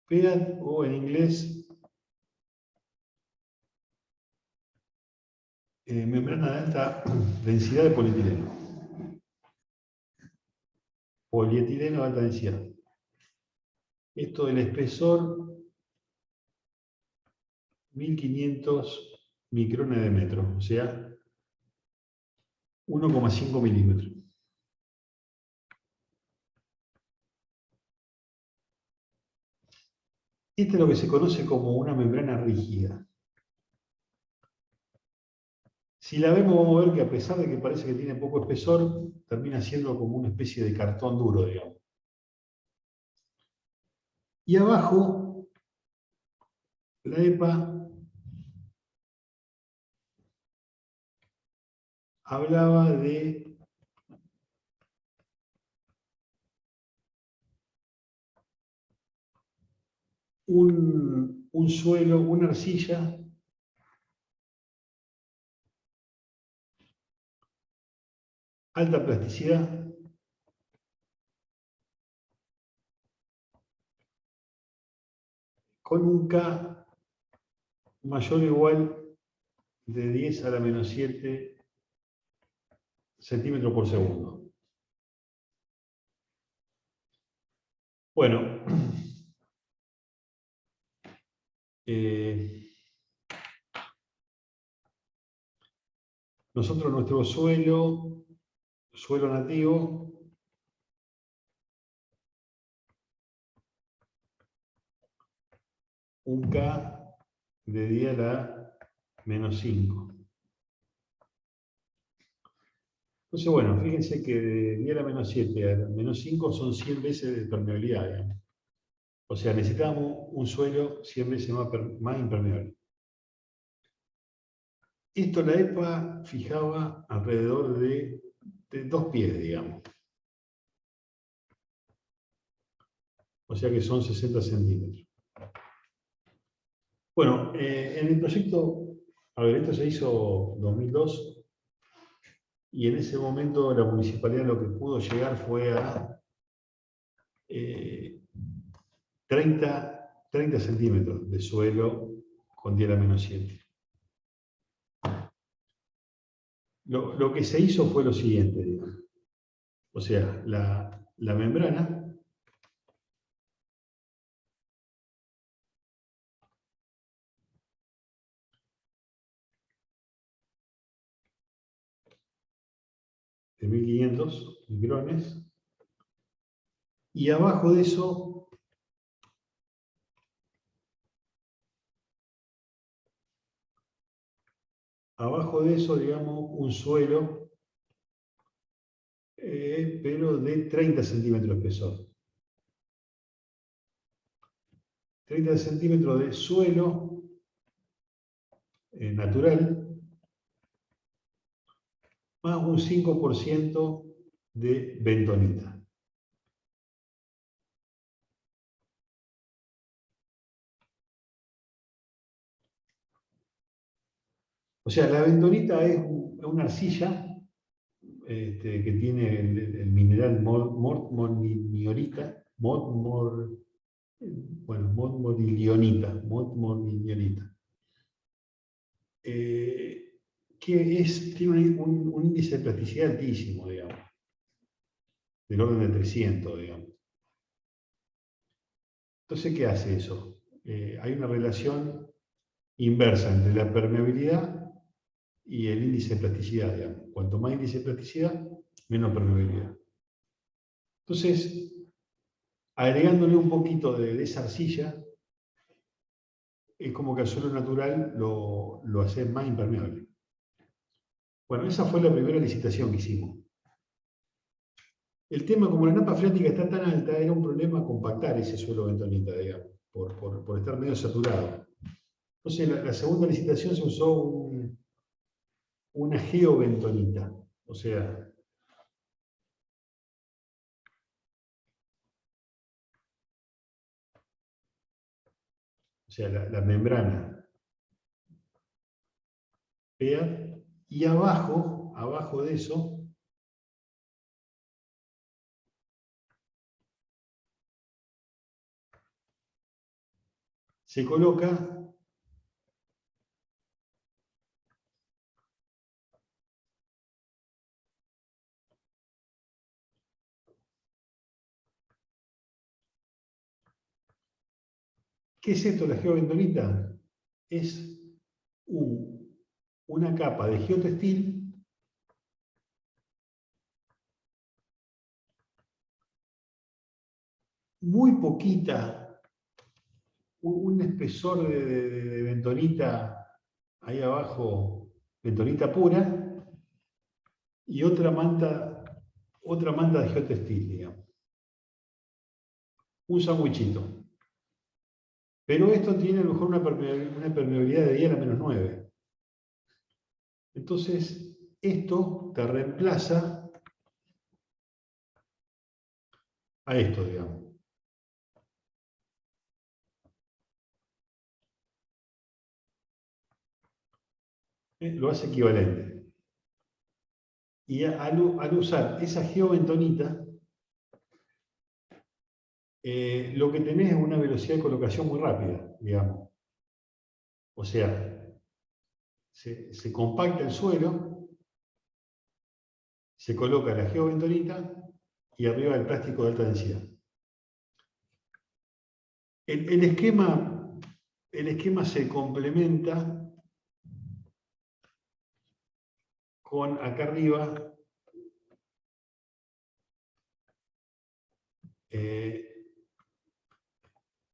PEAT, o en inglés membrana de alta densidad de polietileno. Polietileno de alta densidad. Esto del espesor 1500 micrones de metro, o sea, 1,5 milímetros. Esta es lo que se conoce como una membrana rígida. Si la vemos, vamos a ver que a pesar de que parece que tiene poco espesor, termina siendo como una especie de cartón duro, digamos. Y abajo, la EPA hablaba de un suelo, una arcilla alta plasticidad, con un K mayor o igual de 10 a la menos 7 centímetros por segundo. Bueno, nosotros nuestro suelo nativo, un K de 10 a la menos 5. Entonces, bueno, fíjense que de 10 a la menos 7 a la menos 5 son 100 veces de permeabilidad, digamos. O sea, necesitamos un suelo 100 veces más impermeable. Esto la EPA fijaba alrededor de 2 pies, digamos. O sea que son 60 centímetros. Bueno, en el proyecto, a ver, esto se hizo en 2002, y en ese momento la municipalidad lo que pudo llegar fue a 30 centímetros de suelo con 10 a la menos 7. Lo que se hizo fue lo siguiente, digamos. O sea, la membrana de 1500 micrones, y abajo de eso digamos, un suelo, pero de 30 centímetros de espesor. 30 centímetros de suelo natural, más un 5% de bentonita. O sea, la bentonita es una arcilla que tiene el mineral mortmorillonita, que tiene un índice de plasticidad altísimo, digamos, del orden de 300, digamos. Entonces, ¿qué hace eso? Hay una relación inversa entre la permeabilidad y el índice de plasticidad, digamos. Cuanto más índice de plasticidad, menos permeabilidad. Entonces, agregándole un poquito de esa arcilla, es como que al suelo natural lo hace más impermeable. Bueno, esa fue la primera licitación que hicimos. El tema, como la napa freática está tan alta, era un problema compactar ese suelo bentonita, digamos, por estar medio saturado. Entonces, la segunda licitación se usó una geobentonita, o sea, la membrana PEA, y abajo de eso, se coloca ¿qué es esto, la geobentonita? Es una capa de geotextil muy poquita, un espesor de bentonita ahí abajo, bentonita pura, y otra manta de geotextil, digamos. Un sandwichito. Pero esto tiene a lo mejor una permeabilidad de 10 a la menos 9. Entonces, esto te reemplaza a esto, digamos. Lo hace equivalente. Y al usar esa geobentonita, lo que tenés es una velocidad de colocación muy rápida, digamos. O sea, se compacta el suelo, se coloca la geobentonita y arriba el plástico de alta densidad. El esquema se complementa con acá arriba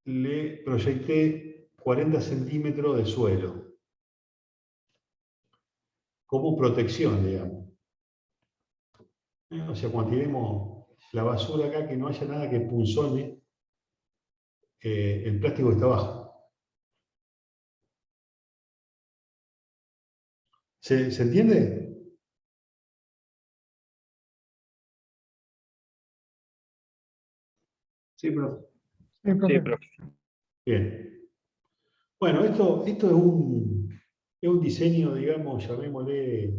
le proyecté 40 centímetros de suelo como protección, digamos. O sea, cuando tiremos la basura acá, que no haya nada que punzone el plástico que está abajo. ¿Se entiende? Sí, profe. Sí, profe. Sí, profe. Bien. Bueno, esto es un diseño, digamos, llamémosle,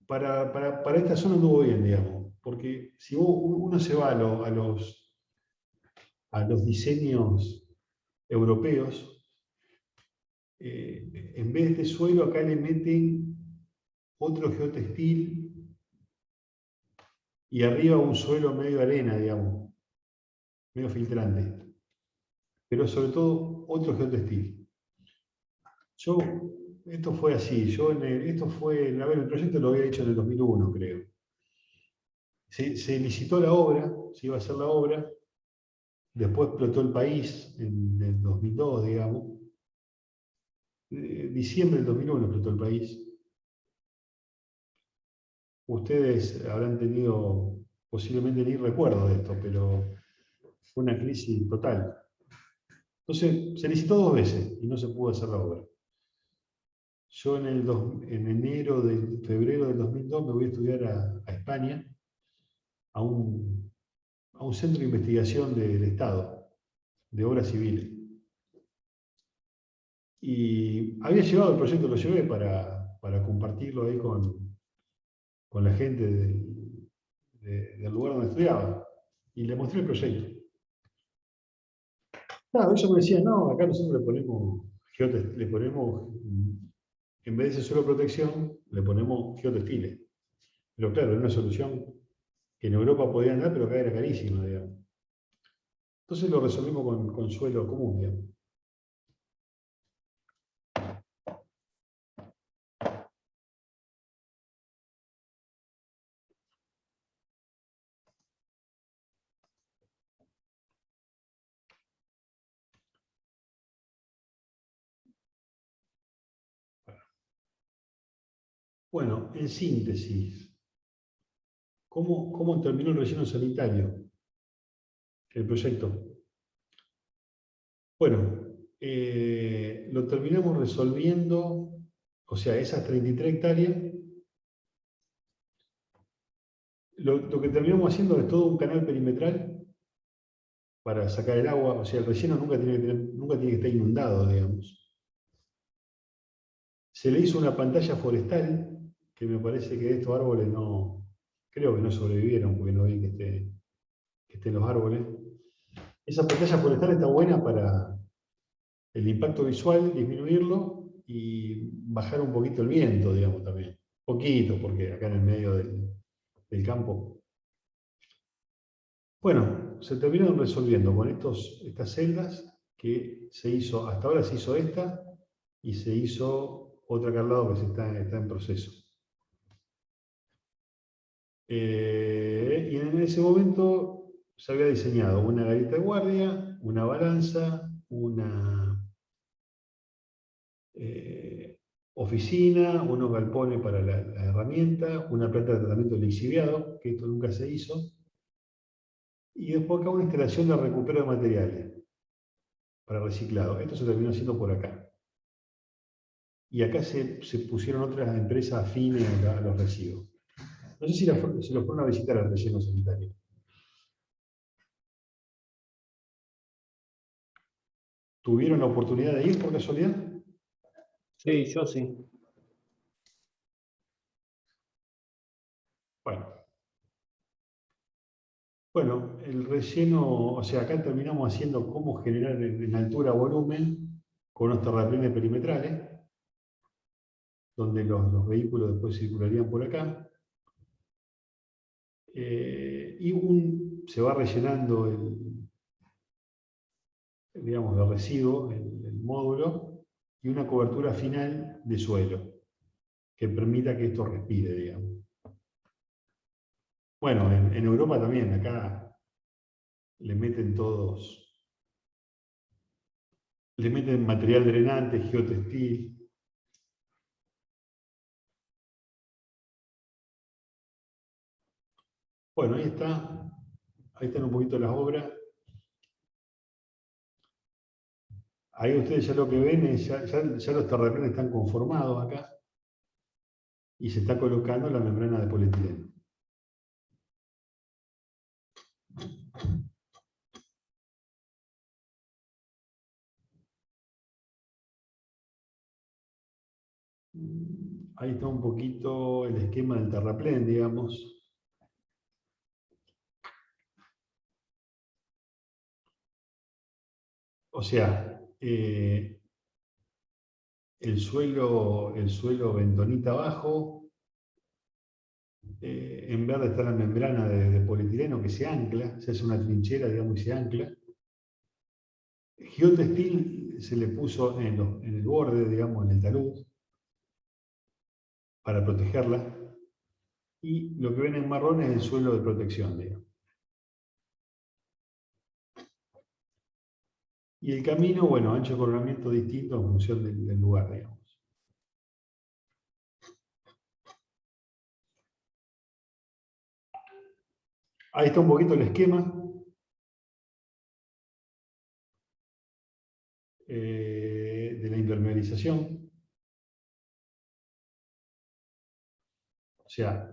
para esta zona anduvo bien, digamos, porque si uno se va a los diseños europeos, en vez de este suelo acá le meten otro geotextil y arriba un suelo medio arena, digamos, medio filtrante, pero sobre todo otro geotextil. Esto fue así, a ver, el proyecto lo había hecho en el 2001, creo. Se licitó la obra, se iba a hacer la obra, después explotó el país en el 2002, digamos. Diciembre del 2001 explotó el país. Ustedes habrán tenido posiblemente ni recuerdo de esto, pero fue una crisis total. Entonces, se licitó 2 veces y no se pudo hacer la obra. Yo en febrero del 2002 me voy a estudiar a España, a un centro de investigación del Estado, de obras civiles. Y había llevado el proyecto, lo llevé para compartirlo ahí con la gente del lugar donde estudiaba. Y le mostré el proyecto. Claro, ellos me decían, no, acá nosotros le ponemos, en vez de ese suelo protección, le ponemos geotextiles. Pero claro, era una solución que en Europa podían dar, pero acá era carísima, digamos. Entonces lo resolvimos con suelo común, digamos. Bueno, en síntesis, ¿cómo terminó el relleno sanitario? El proyecto. Bueno, lo terminamos resolviendo, o sea, esas 33 hectáreas, lo que terminamos haciendo es todo un canal perimetral para sacar el agua, o sea, el relleno nunca tiene que estar inundado, digamos. Se le hizo una pantalla forestal, que me parece que de estos árboles creo que no sobrevivieron, porque no vi que estén los árboles. Esa pantalla forestal está buena para el impacto visual, disminuirlo y bajar un poquito el viento, digamos, también. Poquito, porque acá en el medio del campo. Bueno, se terminaron resolviendo con estas celdas que hasta ahora se hizo esta y se hizo otra acá al lado que está en proceso. Y en ese momento se había diseñado una garita de guardia, una balanza, una oficina, unos galpones para la herramienta, una planta de tratamiento lixiviado, que esto nunca se hizo, Y después acá una instalación de recupero de materiales para reciclado. Esto se terminó haciendo por acá. Y acá se pusieron otras empresas afines a los residuos. No sé si los fueron a visitar al relleno sanitario. ¿Tuvieron la oportunidad de ir por casualidad? Sí, yo sí. Bueno, el relleno, o sea, acá terminamos haciendo cómo generar en altura volumen con unos terraplenes perimetrales, donde los vehículos después circularían por acá. Se va rellenando digamos, de residuo, el módulo, y una cobertura final de suelo, que permita que esto respire, digamos. Bueno, en Europa también, acá le meten material drenante, geotextil. Bueno, ahí están un poquito las obras. Ahí ustedes ya lo que ven es, ya los terraplenes están conformados acá y se está colocando la membrana de polietileno. Ahí está un poquito el esquema del terraplén, digamos. O sea, el suelo bentonita abajo, en verde está la membrana de polietileno que se ancla, se hace una trinchera, digamos, y se ancla. Geotextil se le puso en el borde, digamos, en el talud, para protegerla. Y lo que ven en marrón es el suelo de protección, digamos. Y el camino, bueno, ancho de coronamiento distinto en función del lugar, digamos. Ahí está un poquito el esquema. De la impermeabilización. O sea,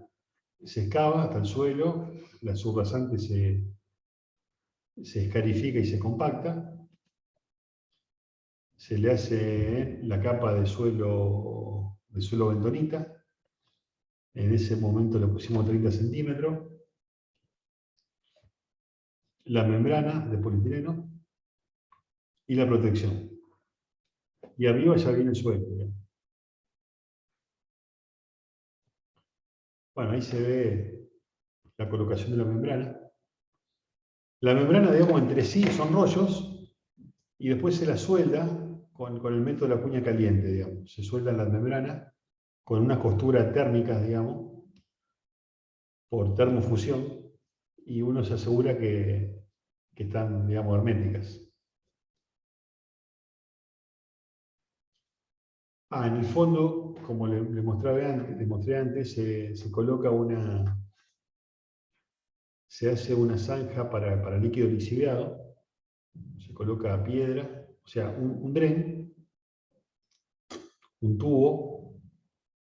se excava hasta el suelo, la subrasante se escarifica y se compacta. Se le hace la capa de suelo bentonita. En ese momento le pusimos 30 centímetros. La membrana de polietileno y la protección. Y arriba ya viene el suelo. Bueno, ahí se ve la colocación de la membrana. La membrana, digamos, entre sí son rollos y después se la suelda con el método de la cuña caliente, digamos. Se sueldan las membranas con unas costuras térmicas, digamos, por termofusión, y uno se asegura que están, digamos, herméticas. En el fondo, como le mostré antes, se coloca se hace una zanja para líquido lixiviado, se coloca piedra, o sea, un dren, un tubo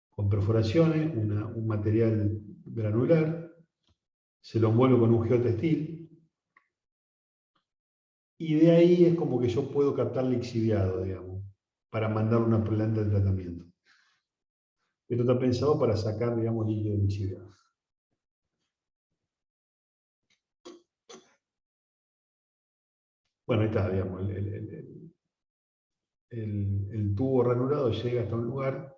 con perforaciones, un material granular, se lo envuelve con un geotextil, y de ahí es como que yo puedo captar lixiviado, digamos, para mandar una planta de tratamiento. Esto está pensado para sacar, digamos, líquido lixiviado. Bueno, ahí está, digamos, el tubo ranurado llega hasta un lugar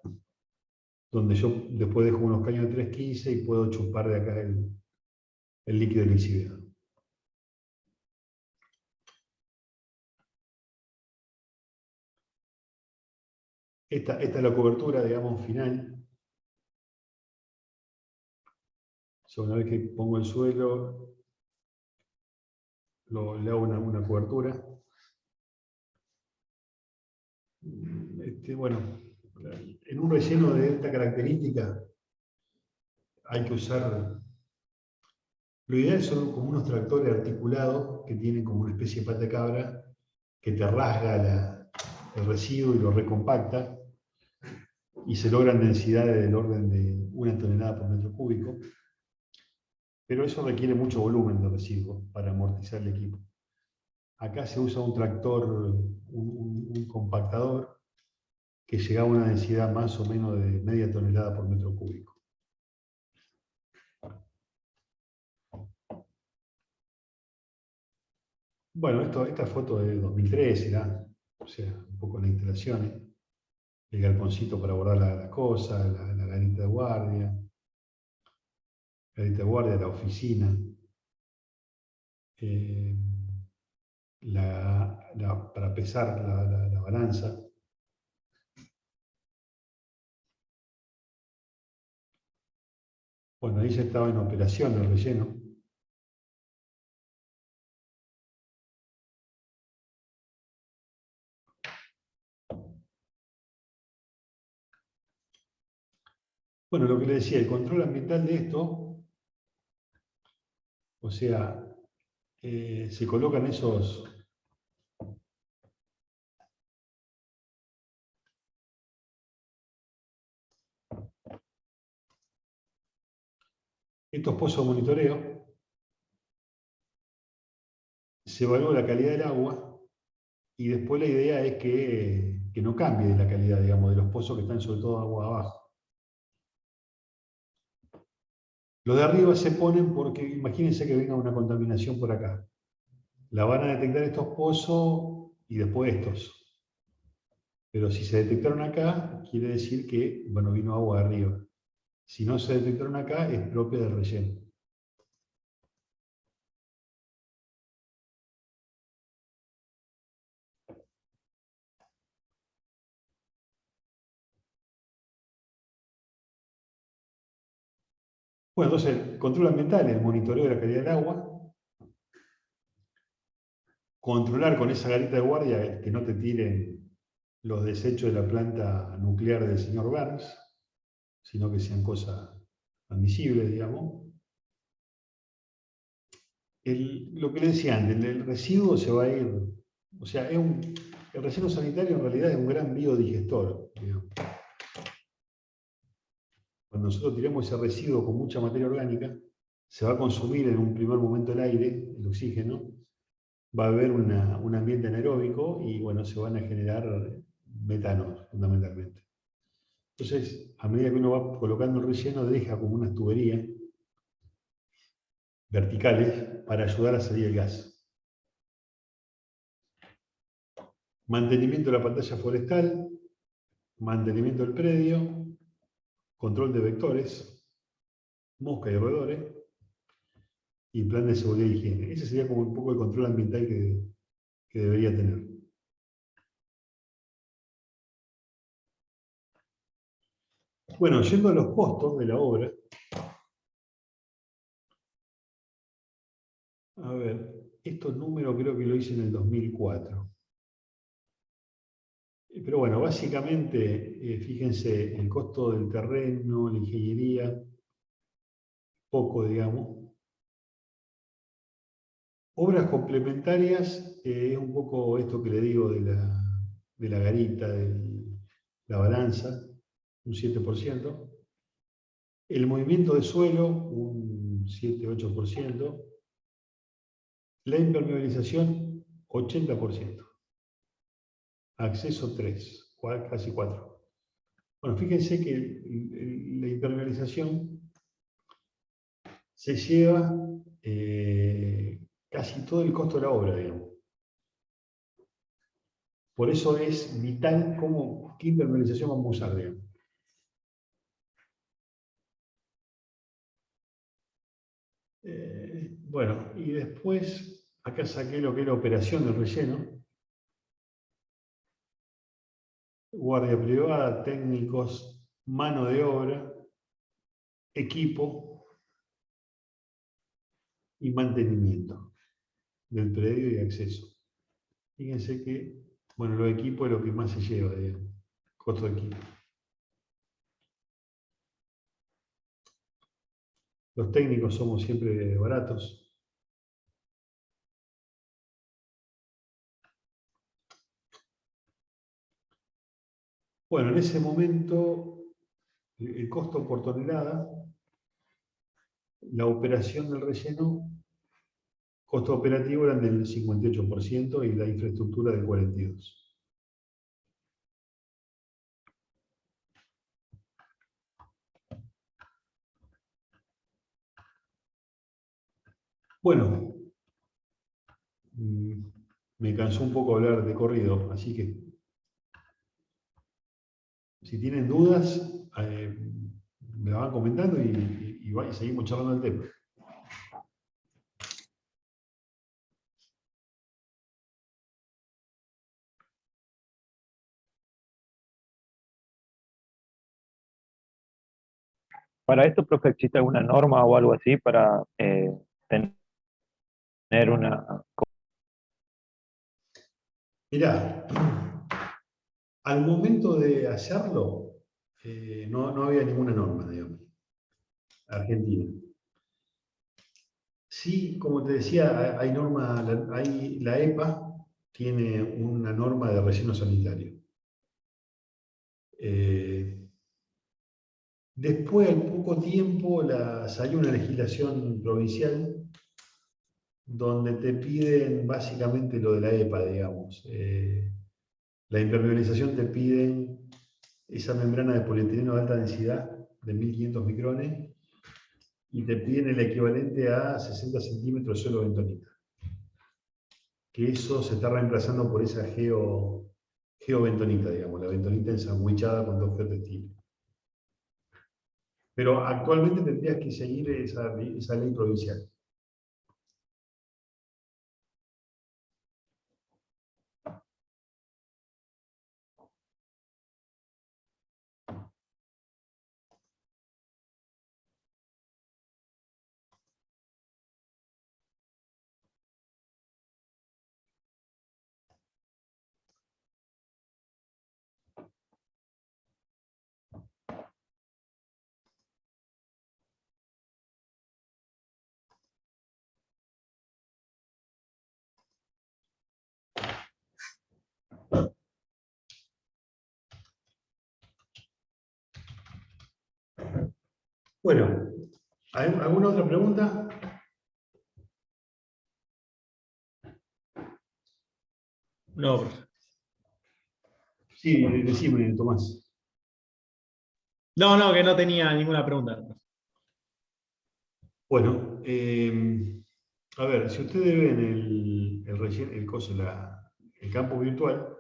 donde yo después dejo unos caños de 315 y puedo chupar de acá el líquido lixiviado. Esta es la cobertura, digamos, final. O sea, una vez que pongo el suelo, le hago una cobertura. Bueno, en un relleno de esta característica hay que usar Lo ideal son como unos tractores articulados que tienen como una especie de pata de cabra que te rasga el residuo y lo recompacta y se logran densidades del orden de 1 tonelada por metro cúbico. Pero eso requiere mucho volumen de residuos para amortizar el equipo. Acá se usa un tractor, un compactador, que llegaba a una densidad más o menos de media tonelada por metro cúbico. Bueno, esta foto de 2013 era, o sea, un poco las instalaciones, el galponcito para guardar las cosas, la garita de guardia, la oficina, para pesar la balanza. Bueno, ahí ya estaba en operación el relleno. Bueno, lo que le decía, el control ambiental de esto, o sea, se colocan estos pozos de monitoreo, se evalúa la calidad del agua y después la idea es que no cambie la calidad, digamos, de los pozos que están sobre todo agua abajo. Los de arriba se ponen porque imagínense que venga una contaminación por acá. La van a detectar estos pozos y después estos. Pero si se detectaron acá, quiere decir que, bueno, vino agua de arriba. Si no se detectaron acá, es propia del relleno. Bueno, entonces, control ambiental, el monitoreo de la calidad del agua. Controlar con esa garita de guardia que no te tiren los desechos de la planta nuclear del señor Burns, sino que sean cosas admisibles, digamos. Lo que le decía antes, el residuo se va a ir, o sea, el relleno sanitario en realidad es un gran biodigestor, digamos. Cuando nosotros tiramos ese residuo con mucha materia orgánica, se va a consumir en un primer momento el aire, el oxígeno, va a haber un ambiente anaeróbico y bueno, se van a generar metanos fundamentalmente. Entonces, a medida que uno va colocando el relleno, deja como unas tuberías verticales para ayudar a salir el gas. Mantenimiento de la pantalla forestal, mantenimiento del predio, control de vectores, mosca y roedores, y plan de seguridad y higiene. Ese sería como un poco el control ambiental que debería tener. Bueno, yendo a los costos de la obra, a ver, estos números creo que lo hice en el 2004. Pero bueno, básicamente, fíjense, el costo del terreno, la ingeniería, poco, digamos. Obras complementarias, es un poco esto que le digo de la garita, de la balanza, un 7%. El movimiento de suelo, un 7-8%. La impermeabilización, 80%. Acceso 3, casi 4. Bueno, fíjense que la impermeabilización se lleva casi todo el costo de la obra, digamos. Por eso es vital qué impermeabilización vamos a usar, digamos. Bueno, y después, acá saqué lo que era operación del relleno. Guardia privada, técnicos, mano de obra, equipo y mantenimiento del predio y acceso. Fíjense que, bueno, los equipos es lo que más se lleva, digamos, costo de equipo. Los técnicos somos siempre baratos. Bueno, en ese momento, el costo por tonelada, la operación del relleno, costo operativo eran del 58% y la infraestructura del 42%. Bueno, me cansó un poco hablar de corrido, así que si tienen dudas, me la van comentando y seguimos charlando el tema. Para esto, profe, ¿existe alguna norma o algo así para tener una... Mirá, al momento de hacerlo, no había ninguna norma, digamos, argentina. Sí, como te decía, hay norma, la EPA tiene una norma de relleno sanitario. Después, al poco tiempo, salió una legislación provincial donde te piden básicamente lo de la EPA, digamos. La impermeabilización te piden esa membrana de polietileno de alta densidad de 1500 micrones y te piden el equivalente a 60 centímetros de suelo bentonita. Que eso se está reemplazando por esa geobentonita, digamos, la bentonita ensandwichada con dos geotextiles. Pero actualmente tendrías que seguir esa ley provincial. Bueno, ¿alguna otra pregunta? No, profe. Sí, decime, Tomás. No, que no tenía ninguna pregunta. Bueno, a ver, si ustedes ven el campo virtual,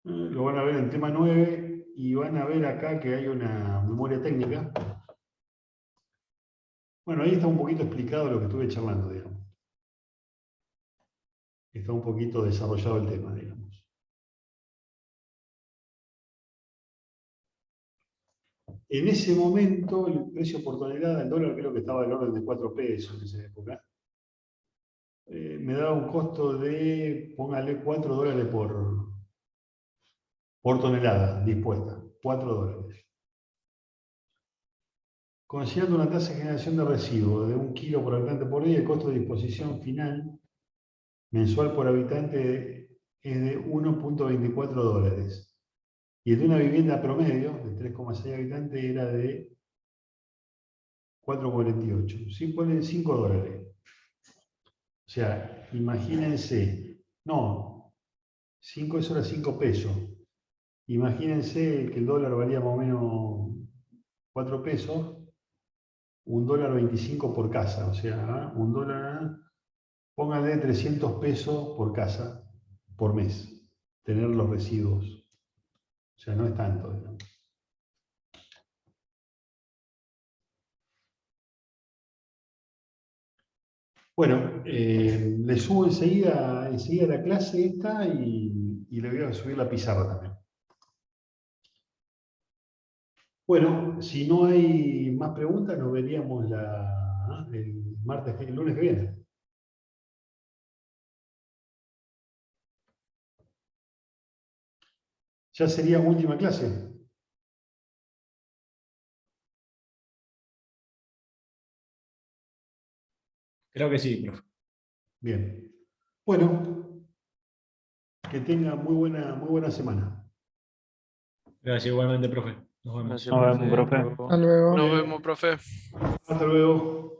lo van a ver en tema 9 y van a ver acá que hay una memoria técnica. Bueno, ahí está un poquito explicado lo que estuve charlando, digamos. Está un poquito desarrollado el tema, digamos. En ese momento, el precio por tonelada, el dólar creo que estaba del orden de 4 pesos en esa época. Me daba un costo de, póngale, $4 por tonelada dispuesta. $4. Considerando una tasa de generación de residuos de 1 kilo por habitante por día, el costo de disposición final mensual por habitante es de $1.24. Y el de una vivienda promedio de 3,6 habitantes era de 4,48. Sí, ponen $5. O sea, imagínense, no, 5 eso era 5 pesos. Imagínense que el dólar valía más o menos 4 pesos, $1.25 por casa. O sea, un dólar, pónganle 300 pesos por casa por mes, tener los residuos. O sea, no es tanto, digamos. Bueno, le subo enseguida la clase esta y le voy a subir la pizarra también. Bueno, si no hay más preguntas, nos veríamos el lunes que viene. Ya sería última clase. Creo que sí, profe. Bien. Bueno, que tenga muy buena semana. Gracias igualmente, profe. Nos vemos. Gracias, Nos vemos, profe. Hasta luego. Hasta luego. Nos vemos, profe. Hasta luego.